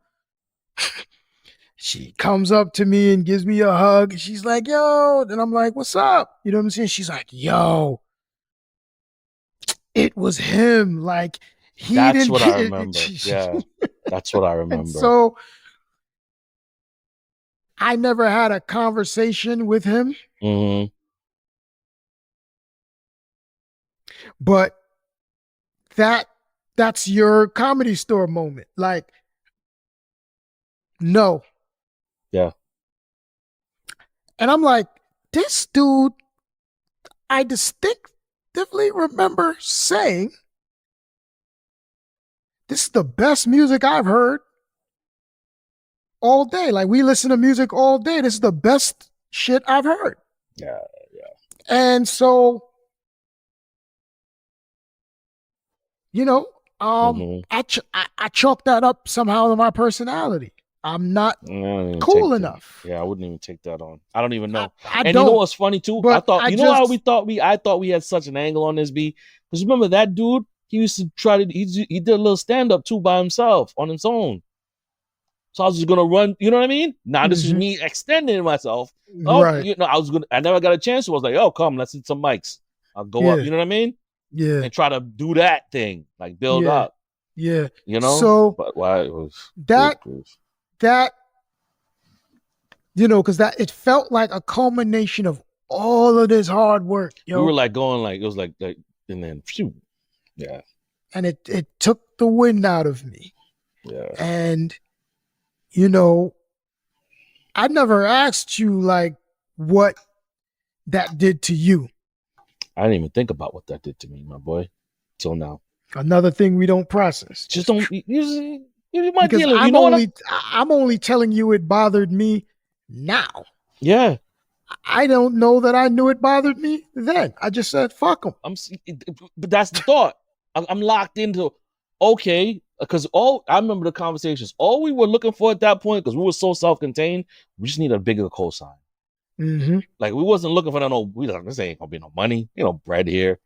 S2: She comes up to me and gives me a hug. And she's like, yo. And I'm like, what's up? You know what I'm saying? She's like, yo, it was him. Like, he
S3: That's
S2: didn't
S3: what
S2: get
S3: I
S2: it.
S3: remember. Yeah. That's what I remember.
S2: And so I never had a conversation with him,
S3: Mm-hmm.
S2: but that's your Comedy Store moment. Like, no.
S3: Yeah.
S2: And I'm like, this dude, I distinctively remember saying, this is the best music I've heard all day. Like, we listen to music all day. This is the best shit I've heard.
S3: Yeah.
S2: And so,
S3: Mm-hmm.
S2: I chalk that up somehow to my personality. I'm not cool enough.
S3: Yeah, I wouldn't even take that on. I don't even know.
S2: I
S3: And
S2: don't.
S3: you know what's funny too?
S2: But
S3: I thought I thought we had such an angle on this B. Because remember that dude, he used to he did a little stand-up too by himself on his own. So I was just gonna run, you know what I mean? Now this is me extending myself. Oh,
S2: right.
S3: I never got a chance. So I was like, oh, come, let's hit some mics. I'll go up, you know what I mean?
S2: Yeah.
S3: And try to do that thing, like build up.
S2: Yeah.
S3: So but why it was
S2: that because that it felt like a culmination of all of this hard work.
S3: We were like going like it was like and then phew. Yeah.
S2: And it took the wind out of me.
S3: Yeah.
S2: And I never asked you like what that did to you.
S3: I didn't even think about what that did to me, my boy. Till now.
S2: Another thing we don't process.
S3: Just don't. You might
S2: because
S3: deal.
S2: I'm only telling you it bothered me now.
S3: Yeah.
S2: I don't know that I knew it bothered me then. I just said, fuck them.
S3: But that's the thought. I'm locked into, okay, because I remember the conversations. All we were looking for at that point, because we were so self-contained, we just need a bigger cosign.
S2: Mm-hmm.
S3: Like, we wasn't looking for this ain't gonna be no money, bread here.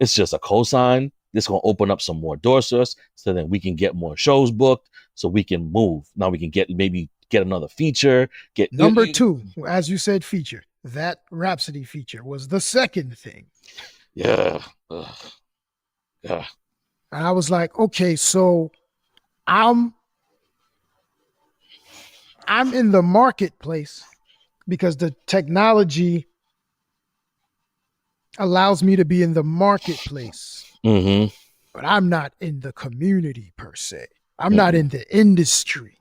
S3: It's just a cosign. This gonna open up some more doors to us, so then we can get more shows booked, so we can move. Now we can get another feature.
S2: Number 2, as you said, feature. That Rhapsody feature was the second thing.
S3: Yeah. Yeah.
S2: And I was like, okay, so I'm in the marketplace because the technology allows me to be in the marketplace.
S3: Mm-hmm.
S2: But I'm not in the community per se. I'm not in the industry.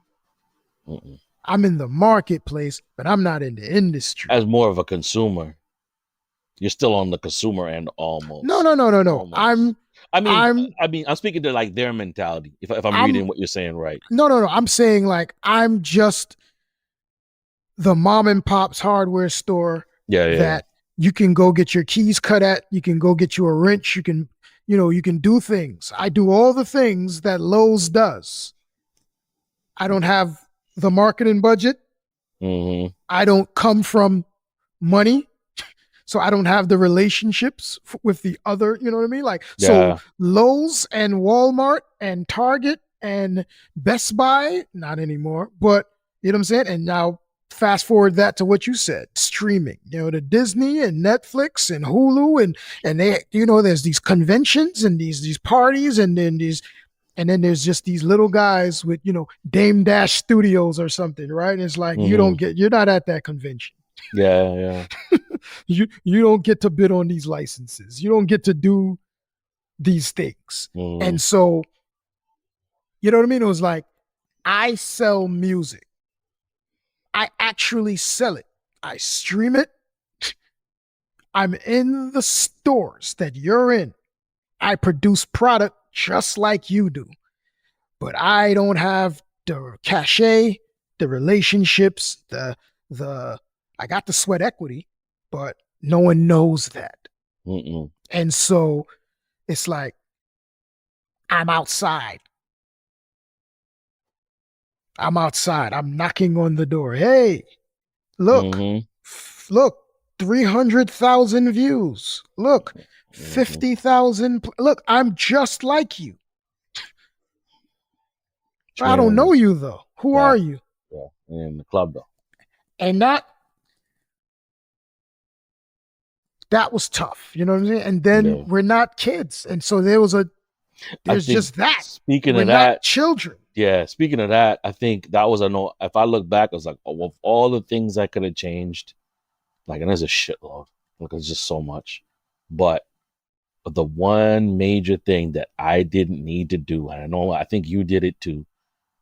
S3: Mm-mm.
S2: I'm in the marketplace, but I'm not in the industry.
S3: As more of a consumer. You're still on the consumer end almost.
S2: No.
S3: Almost.
S2: I'm
S3: speaking to like their mentality. If I'm reading what you're saying right.
S2: No. I'm saying like I'm just the mom and pop's hardware store that you can go get your keys cut at. You can go get you a wrench. You can do things. I do all the things that Lowe's does. I don't have the marketing budget.
S3: Mm-hmm.
S2: I don't come from money. So I don't have the relationships with the other, you know what I mean? Like, so Lowe's and Walmart and Target and Best Buy, not anymore, but you know what I'm saying? And now fast forward that to what you said, streaming, to Disney and Netflix and Hulu and they, there's these conventions and these parties and then these And then there's just these little guys with, Dame Dash Studios or something, right? It's like you're not at that convention.
S3: Yeah.
S2: You don't get to bid on these licenses. You don't get to do these things. And so, you know what I mean? It was like, I sell music. I actually sell it. I stream it. I'm in the stores that you're in. I produce product just like you do. But I don't have the cachet, the relationships, I got the sweat equity, but no one knows that. And so it's like, I'm outside. I'm knocking on the door. Hey, look, 300,000 views. Look, 50,000. Look, I'm just like you. I don't know you though. Who are you?
S3: Yeah, in the club though.
S2: And that was tough. You know what I'm saying? And then we're not kids. And so there's just that.
S3: Speaking of that,
S2: children.
S3: Yeah, speaking of that, I think that was if I look back, I was like, of all the things I could have changed, like, and there's a shitload. Like, it's just so much. But the one major thing that I didn't need to do, and I think you did it too,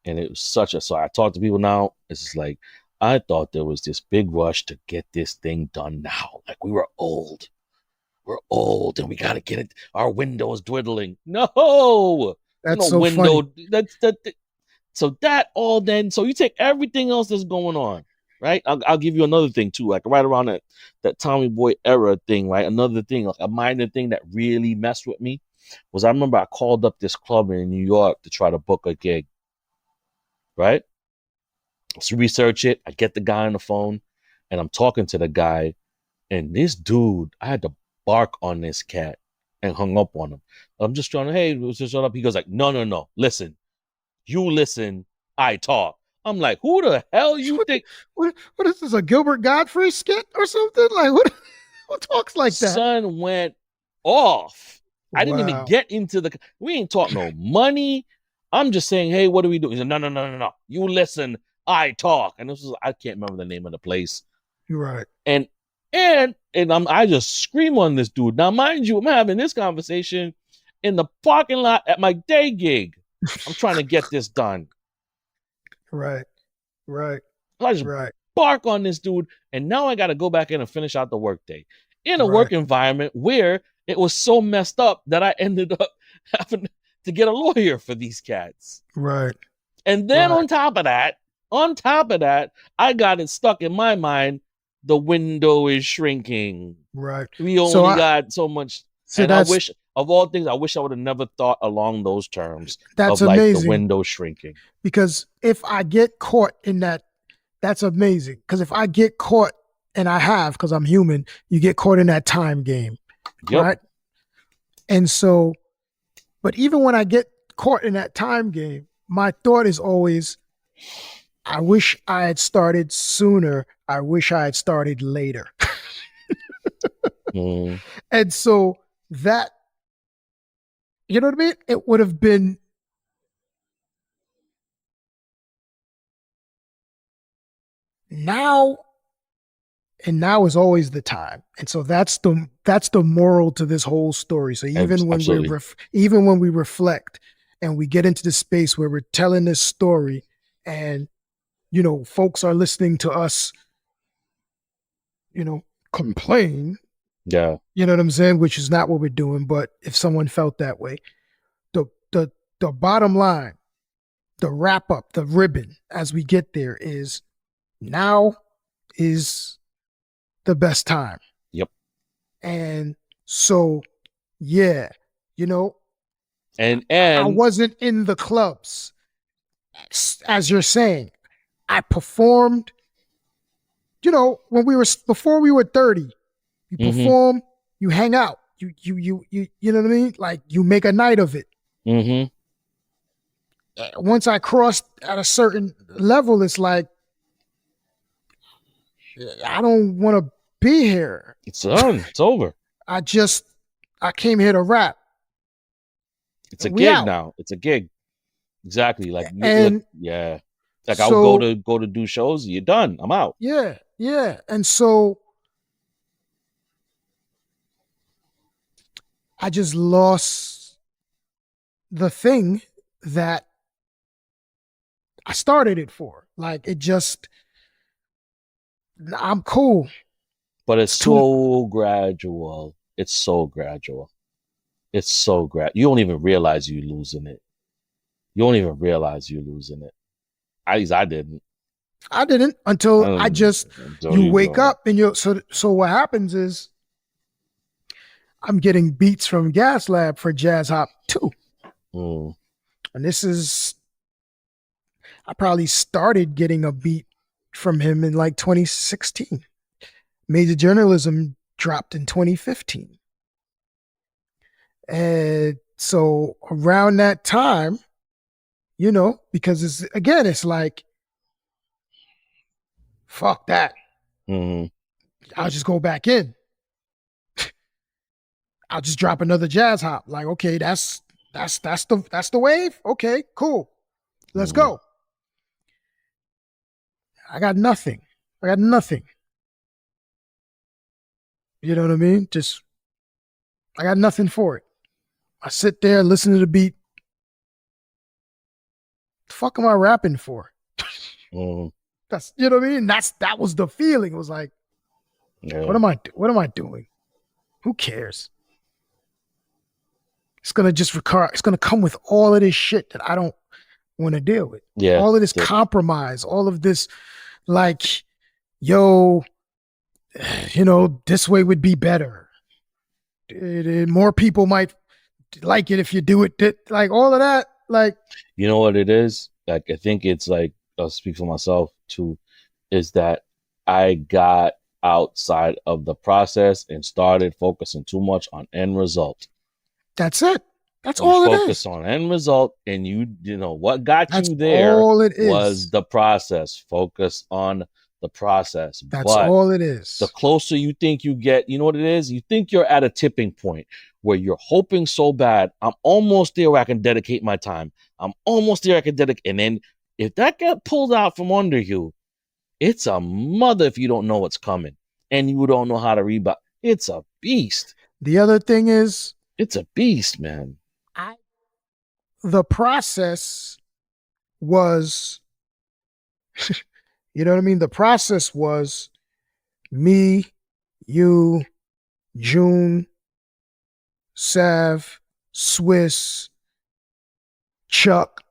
S3: and it was so I talk to people now, it's just like, I thought there was this big rush to get this thing done now. Like, we were old. We're old and we got to get it. Our window is dwindling. No!
S2: That's so window.
S3: Funny. So that all then, so you take everything else that's going on, right? I'll give you another thing too, like right around that Tommy Boy era thing, right? Another thing, like a minor thing that really messed with me was I remember I called up this club in New York to try to book a gig, right? So research it. I get the guy on the phone and I'm talking to the guy, and this dude, I had to bark on this cat and hung up on him. I'm just trying to, hey, shut up. He goes like, no, listen. You listen, I talk. I'm like, who the hell you think?
S2: What is this, a Gilbert Godfrey skit or something? Like, who talks like that?
S3: Son went off. I didn't even get into we ain't talk no money. I'm just saying, hey, what do we do? He said, no. You listen, I talk. And this was, I can't remember the name of the place.
S2: You're right.
S3: And I just scream on this dude. Now, mind you, I'm having this conversation in the parking lot at my day gig. I'm trying to get this done.
S2: Right.
S3: I just bark on this dude, and now I got to go back in and finish out the workday in a work environment where it was so messed up that I ended up having to get a lawyer for these cats.
S2: Right.
S3: And then on top of that, I got it stuck in my mind. The window is shrinking.
S2: Right.
S3: We only got so much. And I wish, of all things, I would have never thought along those terms.
S2: That's
S3: of
S2: amazing.
S3: Like the window shrinking.
S2: Because if I get caught in that, that's amazing. Because if I get caught, and I have, because I'm human, you get caught in that time game.
S3: Yep.
S2: Right? And so, but even when I get caught in that time game, my thought is always, I wish I had started sooner. I wish I had started later. And so that, you know what I mean? It would have been now, and now is always the time. And so that's the moral to this whole story. So even when we reflect and we get into the space where we're telling this story, and folks are listening to us, complain.
S3: Yeah.
S2: You know what I'm saying? Which is not what we're doing. But if someone felt that way, the bottom line, the wrap up, the ribbon as we get there is, now is the best time.
S3: Yep.
S2: And so, yeah,
S3: and
S2: I wasn't in the clubs, as you're saying. I performed, before we were 30, you perform, you hang out, you know what I mean? Like, you make a night of it.
S3: Mm-hmm.
S2: Once I crossed at a certain level, it's like, I don't want to be here.
S3: It's done. It's over.
S2: I came here to rap.
S3: It's a gig now. It's a gig. Exactly. Like,
S2: And
S3: yeah. Like I'll
S2: so
S3: go to do shows. You're done. I'm out.
S2: yeah, yeah. And so I just lost the thing that I started it for. Like it just, I'm cool.
S3: But it's
S2: It's too.
S3: so gradual. It's so gradual. It's so you don't even realize you're losing it. You don't even realize you're losing it. At least I didn't.
S2: I didn't until I just.
S3: Until
S2: You
S3: you
S2: wake
S3: go.
S2: up and you. So what happens is I'm getting beats from Gas Lab for Jazz Hop 2.
S3: Mm.
S2: And this is, I probably started getting a beat from him in like 2016. Major Journalism dropped in 2015. And so around that time, because it's like, fuck that.
S3: Mm-hmm.
S2: I'll just go back in. I'll just drop another Jazz Hop. Like, okay, that's the wave. Okay, cool. Let's go. I got nothing. You know what I mean? I got nothing for it. I sit there, listen to the beat. The fuck am I rapping for?
S3: Mm-hmm.
S2: That's, you know what I mean? That was the feeling. It was like, what am I doing? Who cares? It's gonna it's gonna come with all of this shit that I don't want to deal with.
S3: Yeah.
S2: All of this compromise, all of this, like, yo, this way would be better. More people might like it if you do it. Like all of that. Like,
S3: you know what it is? Like, I think it's like, I'll speak for myself too, is that I got outside of the process and started focusing too much on end result.
S2: That's it. That's all it is.
S3: Focus on end result, and you know what got
S2: That's
S3: you there
S2: all it is.
S3: Was the process. Focus on the process.
S2: That's all it is.
S3: The closer you think you get, you know what it is? You think you're at a tipping point where you're hoping so bad, I'm almost there where I can dedicate my time. I'm almost there I can dedicate. And then if that get pulled out from under you, it's a mother if you don't know what's coming and you don't know how to rebound. It's a beast.
S2: The other thing is,
S3: it's a beast, man.
S2: The process was, you know what I mean? The process was me, you, June, Sav, Swiss, Chuck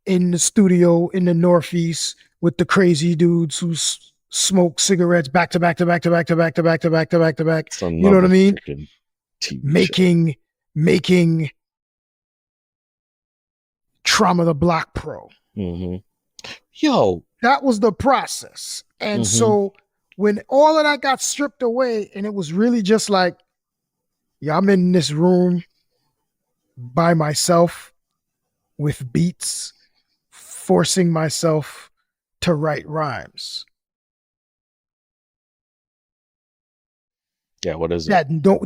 S2: in the studio in the Northeast with the crazy dudes who smoke cigarettes back to back to back to back to back to back to back to back to back. You know what I mean? Making Trauma the Block Pro.
S3: Mm-hmm. Yo,
S2: that was the process. And so when all of that got stripped away, and it was really just like, yeah, I'm in this room by myself with beats, forcing myself to write rhymes.
S3: Yeah, what is it?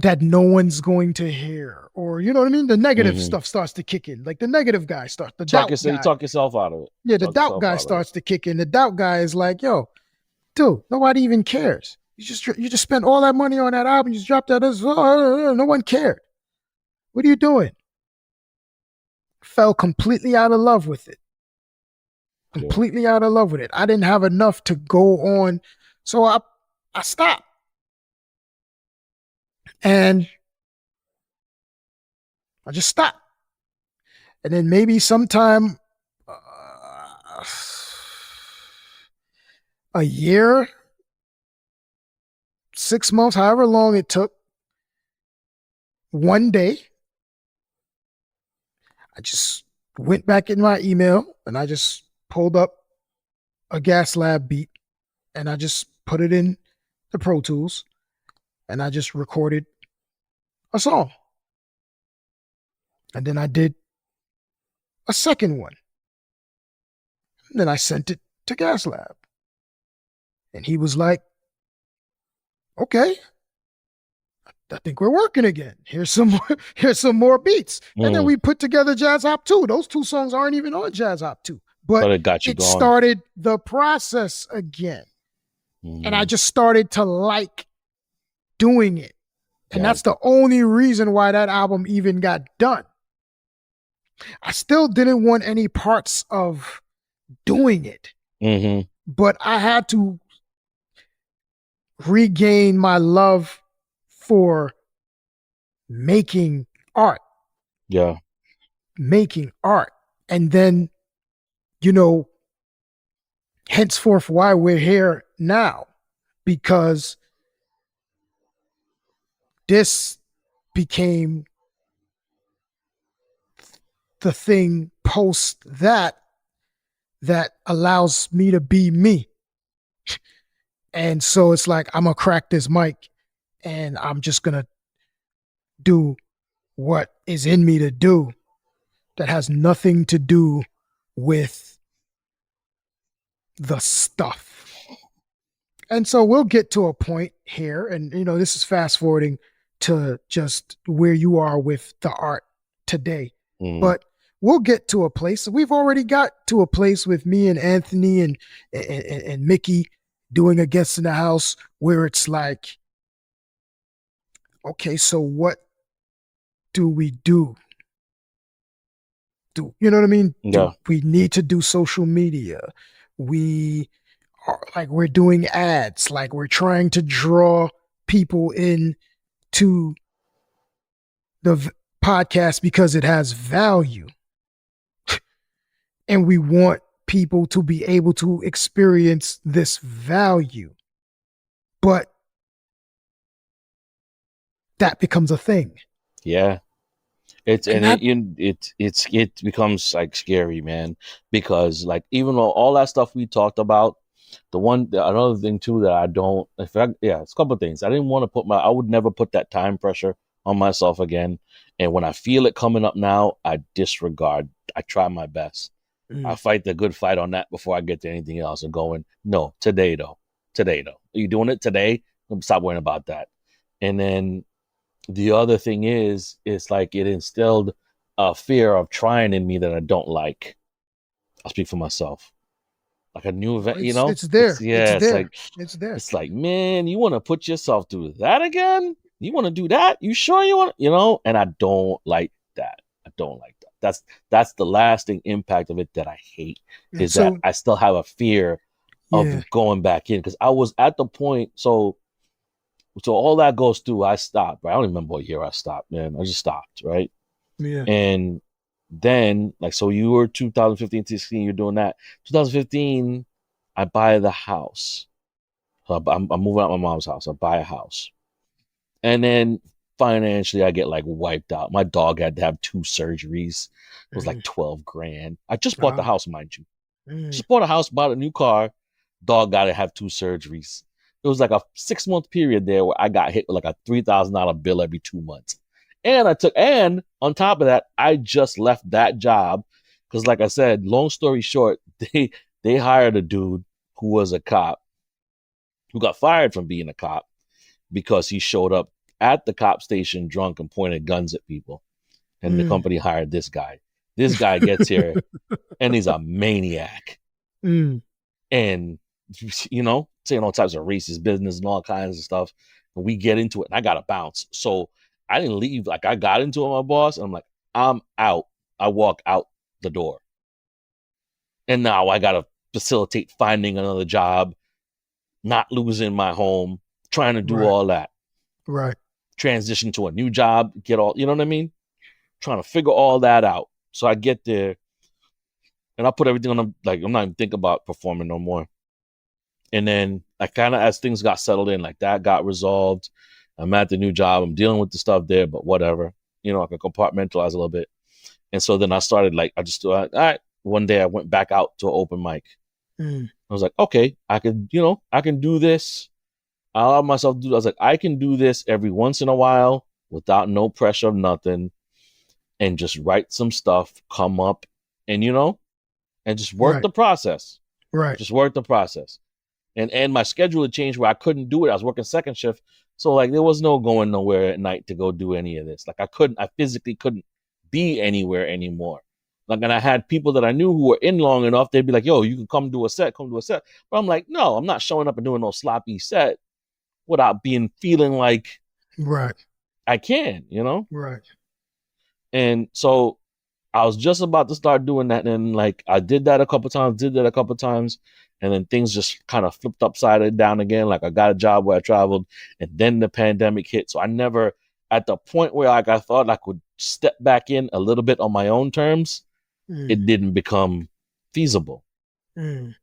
S2: That no one's going to hear, or you know what I mean? The negative stuff starts to kick in. Like the negative guy starts. The doubt guy.
S3: You talk yourself out of it.
S2: Yeah, the doubt guy starts to kick in. The doubt guy is like, yo, dude, nobody even cares. You just spent all that money on that album. You just dropped that. No one cared. What are you doing? Fell completely out of love with it. Completely out of love with it. I didn't have enough to go on, so I stopped. And I just stopped. And then maybe sometime a year, 6 months, however long it took, one day, I just went back in my email and I just pulled up a Gas Lab beat and I just put it in the Pro Tools and I just recorded a song. And then I did a second one. And then I sent it to Gas Lab. And he was like, okay, I think we're working again. Here's some more beats. And then we put together Jazz Hop 2. Those 2 songs aren't even on Jazz Hop 2. But
S3: it got you going.
S2: Started the process again. And I just started to like doing it. And that's the only reason why that album even got done. I still didn't want any parts of doing it. But I had to regain my love for making art.
S3: Yeah.
S2: Making art. And then, you know, henceforth why we're here now. Because this became the thing post that allows me to be me. And so it's like, I'm going to crack this mic and I'm just going to do what is in me to do that has nothing to do with the stuff. And so we'll get to a point here, and you know, this is fast forwarding to just where you are with the art today. But we'll get to a place. We've already got to a place with me and Anthony and Mickey doing a guest in the house where it's like, okay, so what do we do? You know what I mean?
S3: Yeah.
S2: We need to do social media. We are like, we're doing ads, like we're trying to draw people in to the podcast because it has value. And we want people to be able to experience this value. But that becomes a thing.
S3: Yeah. It becomes like scary, man, because like even though all that stuff we talked about, another thing too that I don't, it's a couple of things. I would never put that time pressure on myself again. And when I feel it coming up now, I disregard. I try my best. I fight the good fight on that before I get to anything else and going, no, today though. Are you doing it today? Stop worrying about that. And then the other thing is, it's like it instilled a fear of trying in me that I don't like. I'll speak for myself. Like a new event, you know?
S2: It's there.
S3: It's there. It's like, man, you want to put yourself through that again? You want to do that? You sure you want to, you know? And I don't like that. That's the lasting impact of it that I hate, is that I still have a fear of going back in, because I was at the point, so all that goes through, I stopped, right? I don't even remember what year I stopped, man. I just stopped, right?
S2: Yeah.
S3: And then, like, so you were 2015, 16, you're doing that. 2015, I buy the house. So I'm moving out my mom's house. I buy a house. And then financially, I get like wiped out. My dog had to have 2 surgeries. It was like $12,000. I just bought the house, mind you. Just bought a house, bought a new car. Dog got to have 2 surgeries. It was like a 6-month period there where I got hit with like a $3,000 bill every 2 months. And on top of that, I just left that job because, like I said, long story short, they hired a dude who was a cop who got fired from being a cop because he showed up at the cop station drunk and pointed guns at people. And the company hired this guy. This guy gets here and he's a maniac. And, you know, saying all types of racist business and all kinds of stuff. And we get into it and I got to bounce. So I didn't leave. Like, I got into it with my boss and I'm like, I'm out. I walk out the door. And now I got to facilitate finding another job, not losing my home, trying to do all that.
S2: Right.
S3: Transition to a new job, get all, you know what I mean? Trying to figure all that out. So I get there and I put everything on, like, I'm not even thinking about performing no more. And then I kind of, as things got settled in, like that got resolved. I'm at the new job. I'm dealing with the stuff there, but whatever. You know, I can compartmentalize a little bit. And so then I started, like, all right. One day I went back out to an open mic. I was like, okay, I can do this. I allowed myself to do. I was like, I can do this every once in a while without no pressure of nothing, and just write some stuff, come up, and and just work the process.
S2: Right.
S3: Just work the process. And my schedule had changed where I couldn't do it. I was working second shift. So like there was no going nowhere at night to go do any of this. Like I physically couldn't be anywhere anymore. Like, and I had people that I knew who were in long enough, they'd be like, yo, you can come do a set. But I'm like, no, I'm not showing up and doing no sloppy set without feeling like
S2: Right.
S3: I can, you know?
S2: Right.
S3: And so I was just about to start doing that. And like, I did that a couple times. And then things just kind of flipped upside down again. Like I got a job where I traveled and then the pandemic hit. So I never, at the point where like I thought I could step back in a little bit on my own terms, it didn't become feasible.
S2: So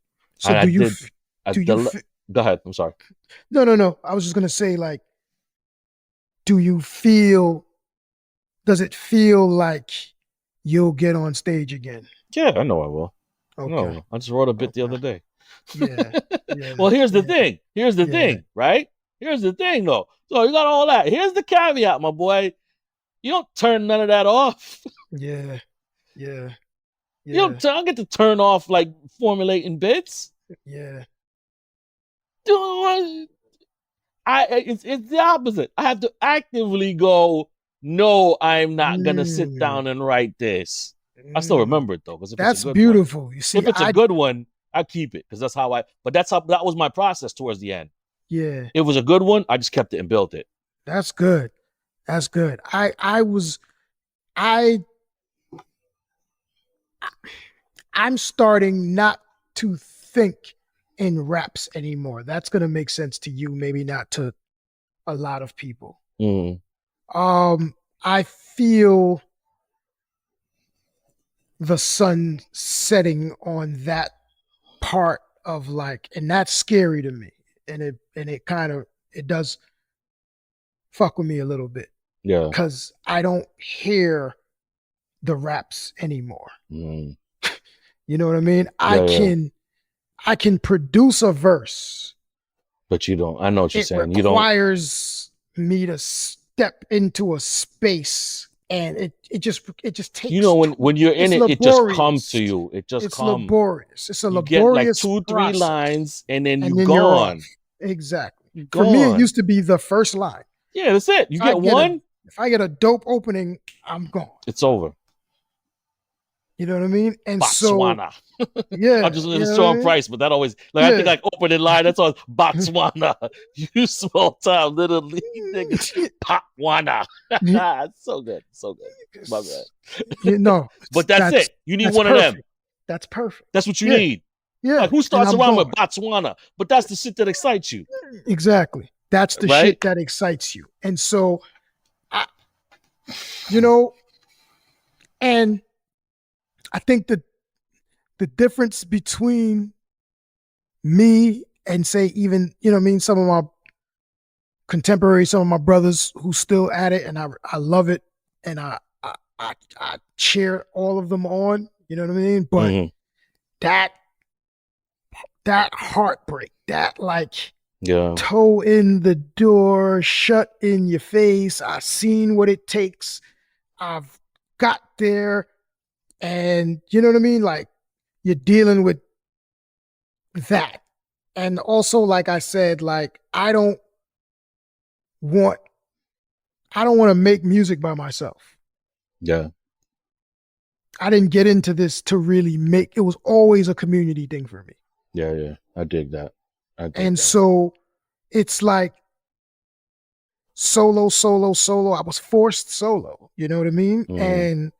S3: Go ahead. I'm sorry.
S2: No. I was just going to say, like, does it feel like you'll get on stage again?
S3: Yeah, I know I will.
S2: Okay.
S3: No, I just wrote a bit the other day.
S2: Yeah.
S3: Well, here's the thing. Right? Here's the thing, though. So you got all that. Here's the caveat, my boy. You don't turn none of that off.
S2: Yeah.
S3: You don't get to turn off like formulating bits.
S2: Yeah.
S3: It's the opposite. I have to actively go, no, I'm not gonna sit down and write this. I still remember it though, because
S2: that's beautiful.
S3: One,
S2: you see,
S3: if it's a good one, I keep it because that was my process towards the end.
S2: Yeah.
S3: It was a good one. I just kept it and built it.
S2: That's good. I'm starting not to think in raps anymore. That's going to make sense to you, maybe not to a lot of people. I feel the sun setting on that part of like, and that's scary to me. And it does fuck with me a little bit.
S3: Yeah.
S2: Because I don't hear the raps anymore. You know what I mean? I can produce a verse.
S3: But you don't. I know what you're saying.
S2: It requires me to step into a space, and it just takes.
S3: You know, when you're in it, it just comes to you. It just
S2: it's
S3: comes.
S2: Laborious. It's a laborious.
S3: You get like 2-3 lines, and then you're
S2: gone.
S3: You're off.
S2: Exactly. For me, it used to be the first line.
S3: Yeah, that's it. You get one.
S2: If I get a dope opening, I'm gone.
S3: It's over.
S2: You know what I mean? And
S3: Botswana.
S2: Yeah.
S3: I'm just in a strong price, but that always I think like opening line, that's all Botswana. You small time little league niggas. Botswana. It's so good. So good. My bad. But that's it. You need one
S2: perfect.
S3: of them.
S2: That's perfect.
S3: That's what you need.
S2: Yeah.
S3: Like, who starts around with Botswana? But that's the shit that excites you.
S2: Exactly. That's the shit that excites you. And so, and I think that the difference between me and say even, some of my contemporaries, some of my brothers who still at it, and I love it, and I cheer all of them on, you know what I mean? But that heartbreak, that like toe in the door, shut in your face, I've seen what it takes, I've got there, and you know what I mean? Like, you're dealing with that. And also, like I said, like, I don't want to make music by myself.
S3: Yeah.
S2: I didn't get into this to really it was always a community thing for me.
S3: Yeah. I dig that.
S2: So it's like solo. I was forced solo. You know what I mean? And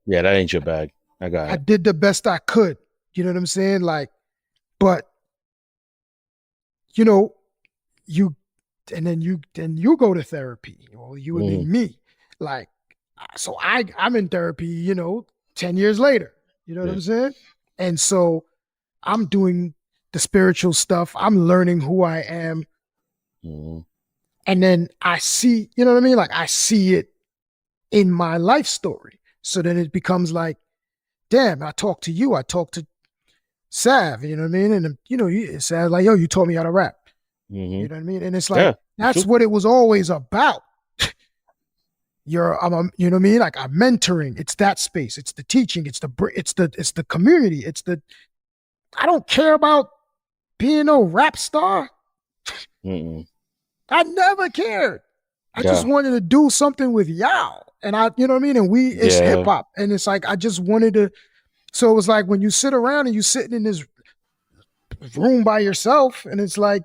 S3: that ain't your bag. I got it.
S2: I did the best I could. You know what I'm saying? Like, but you go to therapy, or you would be me. Like, so I'm in therapy, 10 years later. You know what I'm saying? And so I'm doing the spiritual stuff. I'm learning who I am. And then I see, you know what I mean? Like, I see it in my life story. So then it becomes damn, I talk to you, I talk to Sav, you know what I mean? And, Sav like, yo, you taught me how to rap. You know what I mean? And it's like, that's what it was always about. You know what I mean? Like, I'm mentoring. It's that space. It's the teaching. It's the community. I don't care about being no rap star.
S3: Mm-mm.
S2: I never cared. I just
S3: Yeah.
S2: wanted to do something with y'all. And you know what I mean? And it's
S3: Yeah.
S2: hip hop. And it's like, I just wanted to. So it was like when you sit around and you sitting in this room by yourself, and it's like,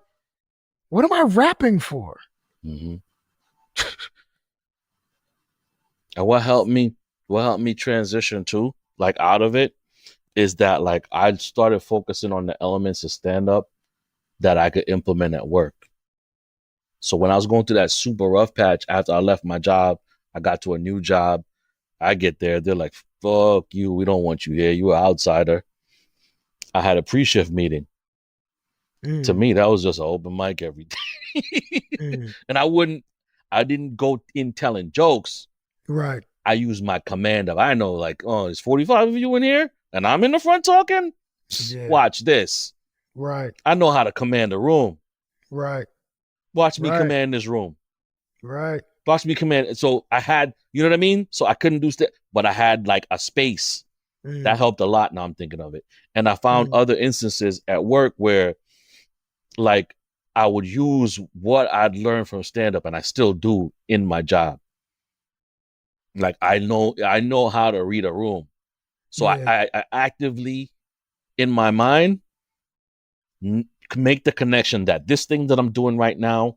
S2: what am I rapping for?
S3: Mm-hmm. And what helped me transition to, like, out of it, is that, like, I started focusing on the elements of stand up that I could implement at work. So when I was going through that super rough patch after I left my job, I got to a new job. I get there, they're like, fuck you, we don't want you here. You're an outsider. I had a pre-shift meeting. To me, that was just an open mic every day. And I didn't go in telling jokes.
S2: Right.
S3: I used my command of, I know, like, oh, there's 45 of you in here and I'm in the front talking.
S2: Yeah.
S3: Watch this.
S2: Right.
S3: I know how to command a room.
S2: Right.
S3: Watch me
S2: Right.
S3: command this room.
S2: Right.
S3: Watch me command. So I had, you know what I mean? So I couldn't do stuff, but I had like a space. That helped a lot. Now I'm thinking of it. And I found other instances at work where, like, I would use what I'd learned from stand up, and I still do in my job. Like, I know how to read a room. So I actively, in my mind, make the connection that this thing that I'm doing right now,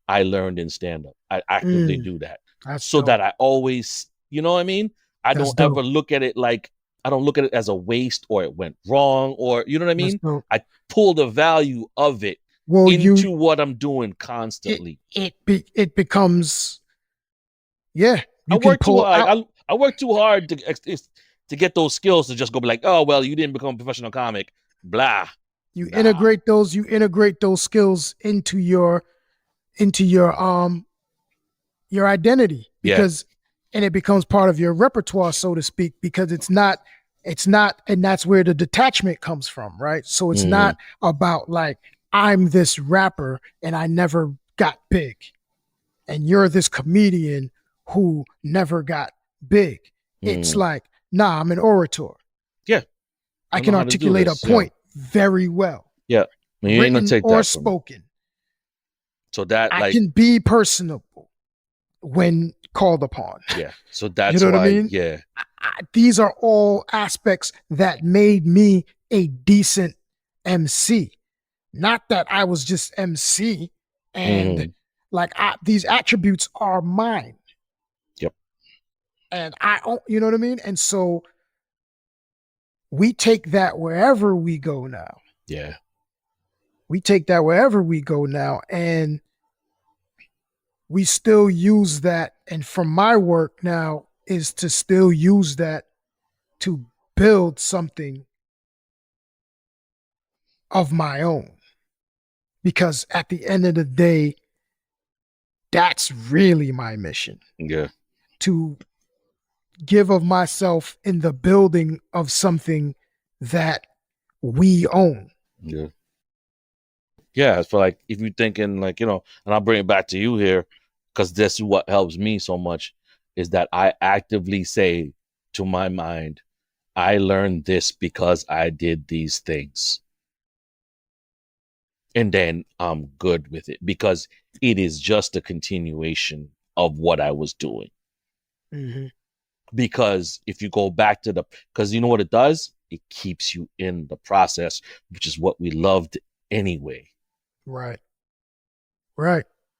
S3: I learned in stand up. I actively do that.
S2: That's
S3: so
S2: dope.
S3: that I always, you know what I mean? I
S2: That's
S3: don't
S2: dope.
S3: ever look at it like, I don't look at it as a waste or it went wrong or, you know what I mean?
S2: That's dope.
S3: I pull the value of it
S2: Well,
S3: into what I'm doing constantly.
S2: It becomes, yeah.
S3: I work too hard. I work too hard to get those skills to just go be like, oh, well, you didn't become a professional comic, blah.
S2: You integrate those skills into your identity, because and it becomes part of your repertoire, so to speak, because it's not, and that's where the detachment comes from, right? So it's not about like, I'm this rapper and I never got big, and you're this comedian who never got big. It's like, nah, I'm an orator.
S3: Yeah.
S2: I can articulate a point very well.
S3: Yeah. You ain't gonna take
S2: or
S3: that
S2: spoken.
S3: So that,
S2: I can be personable when called upon.
S3: Yeah. So that's,
S2: you know what I mean?
S3: Yeah.
S2: These are all aspects that made me a decent MC. Not that I was just MC and like, these attributes are mine.
S3: Yep.
S2: And you know what I mean? And so we take that wherever we go now.
S3: Yeah.
S2: We take that wherever we go now, and we still use that. And from my work now is to still use that to build something of my own. Because at the end of the day, that's really my mission.
S3: Yeah.
S2: To give of myself in the building of something that we own.
S3: Yeah. Yeah. So, like, if you're thinking, like, you know, and I'll bring it back to you here, because this is what helps me so much, is that I actively say to my mind, I learned this because I did these things. And then I'm good with it because it is just a continuation of what I was doing. Because if you go back to because you know what it does? It keeps you in the process, which is what we loved anyway.
S2: Right.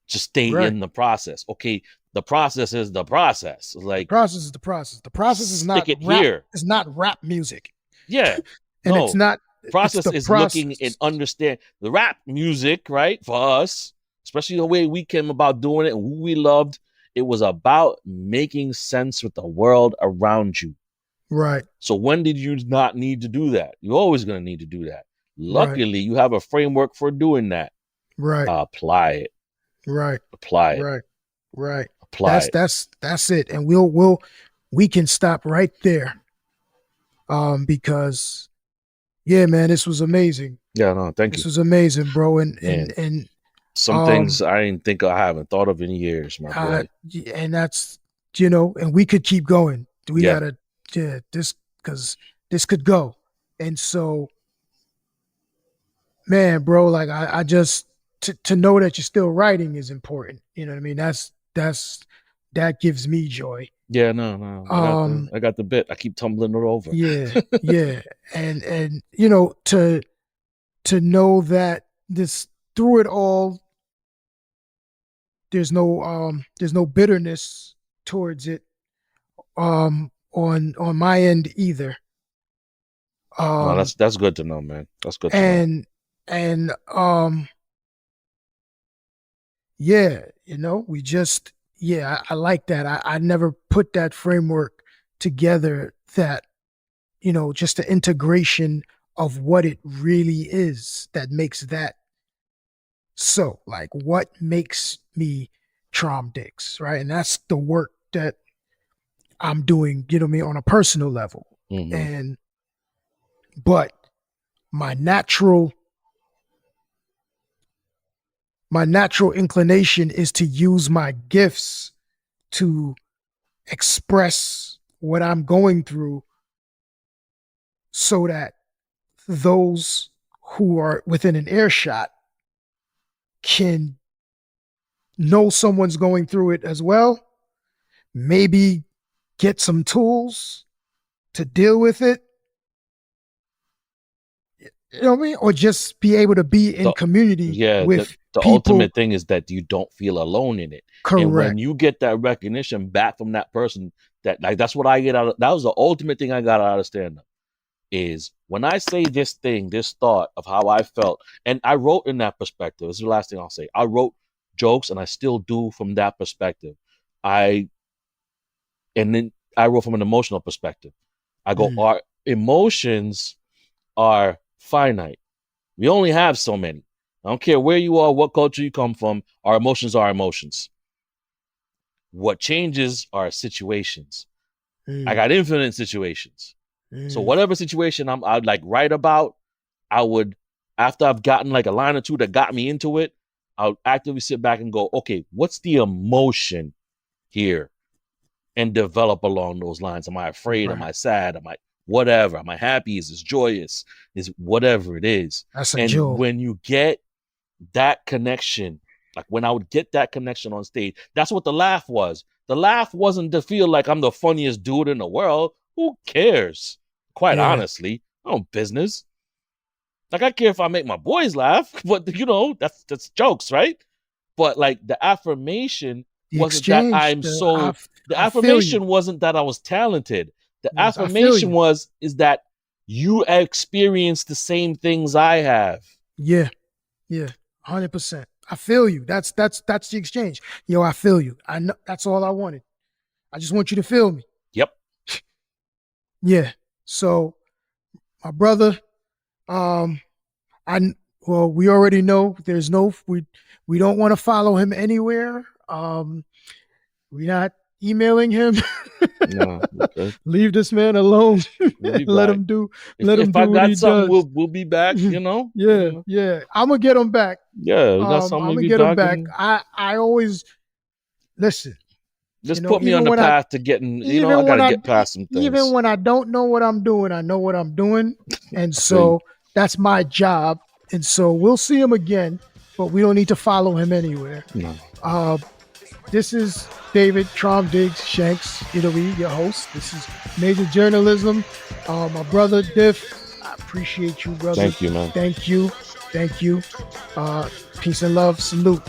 S3: Just stay in the process. Okay, the process is the process. Like,
S2: process is the process. The process is not rap.
S3: Here.
S2: It's not rap music.
S3: Yeah.
S2: And it's not.
S3: Process is looking and understand the rap music, right? For us, especially the way we came about doing it and who we loved, it was about making sense with the world around you.
S2: Right.
S3: So when did you not need to do that? You're always going to need to do that. Luckily, you have a framework for doing that.
S2: Right.
S3: Apply it.
S2: Right.
S3: Apply it.
S2: Right.
S3: Apply it.
S2: That's it. And we can stop right there. Because yeah, man, this was amazing.
S3: Yeah, no, thank you.
S2: This was amazing, bro. And
S3: some things I didn't think I haven't thought of in years, my boy.
S2: And that's, you know, and we could keep going. We gotta, this, because this could go. And so, man, bro, like I just to know that you're still writing is important. You know what I mean? That gives me joy.
S3: Yeah, no. I got the bit. I keep tumbling it over.
S2: Yeah. And you know, to know that this through it all, there's no bitterness towards it on my end either.
S3: No, that's good to know, man. That's good to know.
S2: And yeah, you know, we just I like that. I never put that framework together, that, you know, just the integration of what it really is that makes that so. Like, what makes me Traum Diggs, right? And that's the work that I'm doing, you know what I mean, on a personal level.
S3: Mm-hmm.
S2: But my natural inclination is to use my gifts to express what I'm going through, so that those who are within an earshot can know someone's going through it as well, maybe get some tools to deal with it, you know what I mean, or just be able to be in community with
S3: the
S2: people.
S3: ultimate thing is that you don't feel alone in it.
S2: Correct.
S3: And when you get that recognition back from that person, that's what I get out of. That was the ultimate thing I got out of stand-up, is when I say this thought of how I felt, and I wrote in that perspective. This is the last thing I'll say. I wrote jokes, and I still do from that perspective. And then I wrote from an emotional perspective. I go, our emotions are finite. We only have so many. I don't care where you are, what culture you come from. Our emotions are emotions. What changes are situations. I got infinite situations. So whatever situation I'd like write about, I would, after I've gotten like a line or two that got me into it, I'll actively sit back and go, okay, what's the emotion here? And develop along those lines. Am I afraid? Right. Am I sad? Am I whatever? Am I happy? Is this joyous? Is whatever it is.
S2: That's a joke.
S3: When you get that connection, like when I would get that connection on stage, that's what the laugh was. The laugh wasn't to feel like I'm the funniest dude in the world. Who cares? Quite honestly, I don't business. Like, I care if I make my boys laugh, but you know, that's jokes, right? But like the affirmation wasn't that I'm so. The affirmation wasn't that I was talented. The affirmation is that you experience the same things I have.
S2: Yeah, 100%. I feel you. That's the exchange. Yo, I feel you. I know, that's all I wanted. I just want you to feel me.
S3: Yep.
S2: Yeah. So, my brother, we already know there's we don't want to follow him anywhere. We're not emailing him.
S3: No, okay.
S2: Leave this man alone. Let him do. If I got
S3: something, we'll be back. You know.
S2: Yeah. I'm gonna get him back.
S3: Yeah, we got something.
S2: I'm gonna get him back. I always listen.
S3: Just put me on the path to getting. You know, I gotta get past some things.
S2: Even when I don't know what I'm doing, I know what I'm doing, and so that's my job. And so we'll see him again, but we don't need to follow him anywhere.
S3: No.
S2: This is David Traum Diggs Shanks, your host. This is Major Journalism. My brother Diff, I appreciate you, brother.
S3: Thank you, man.
S2: Thank you. Peace and love. Salute.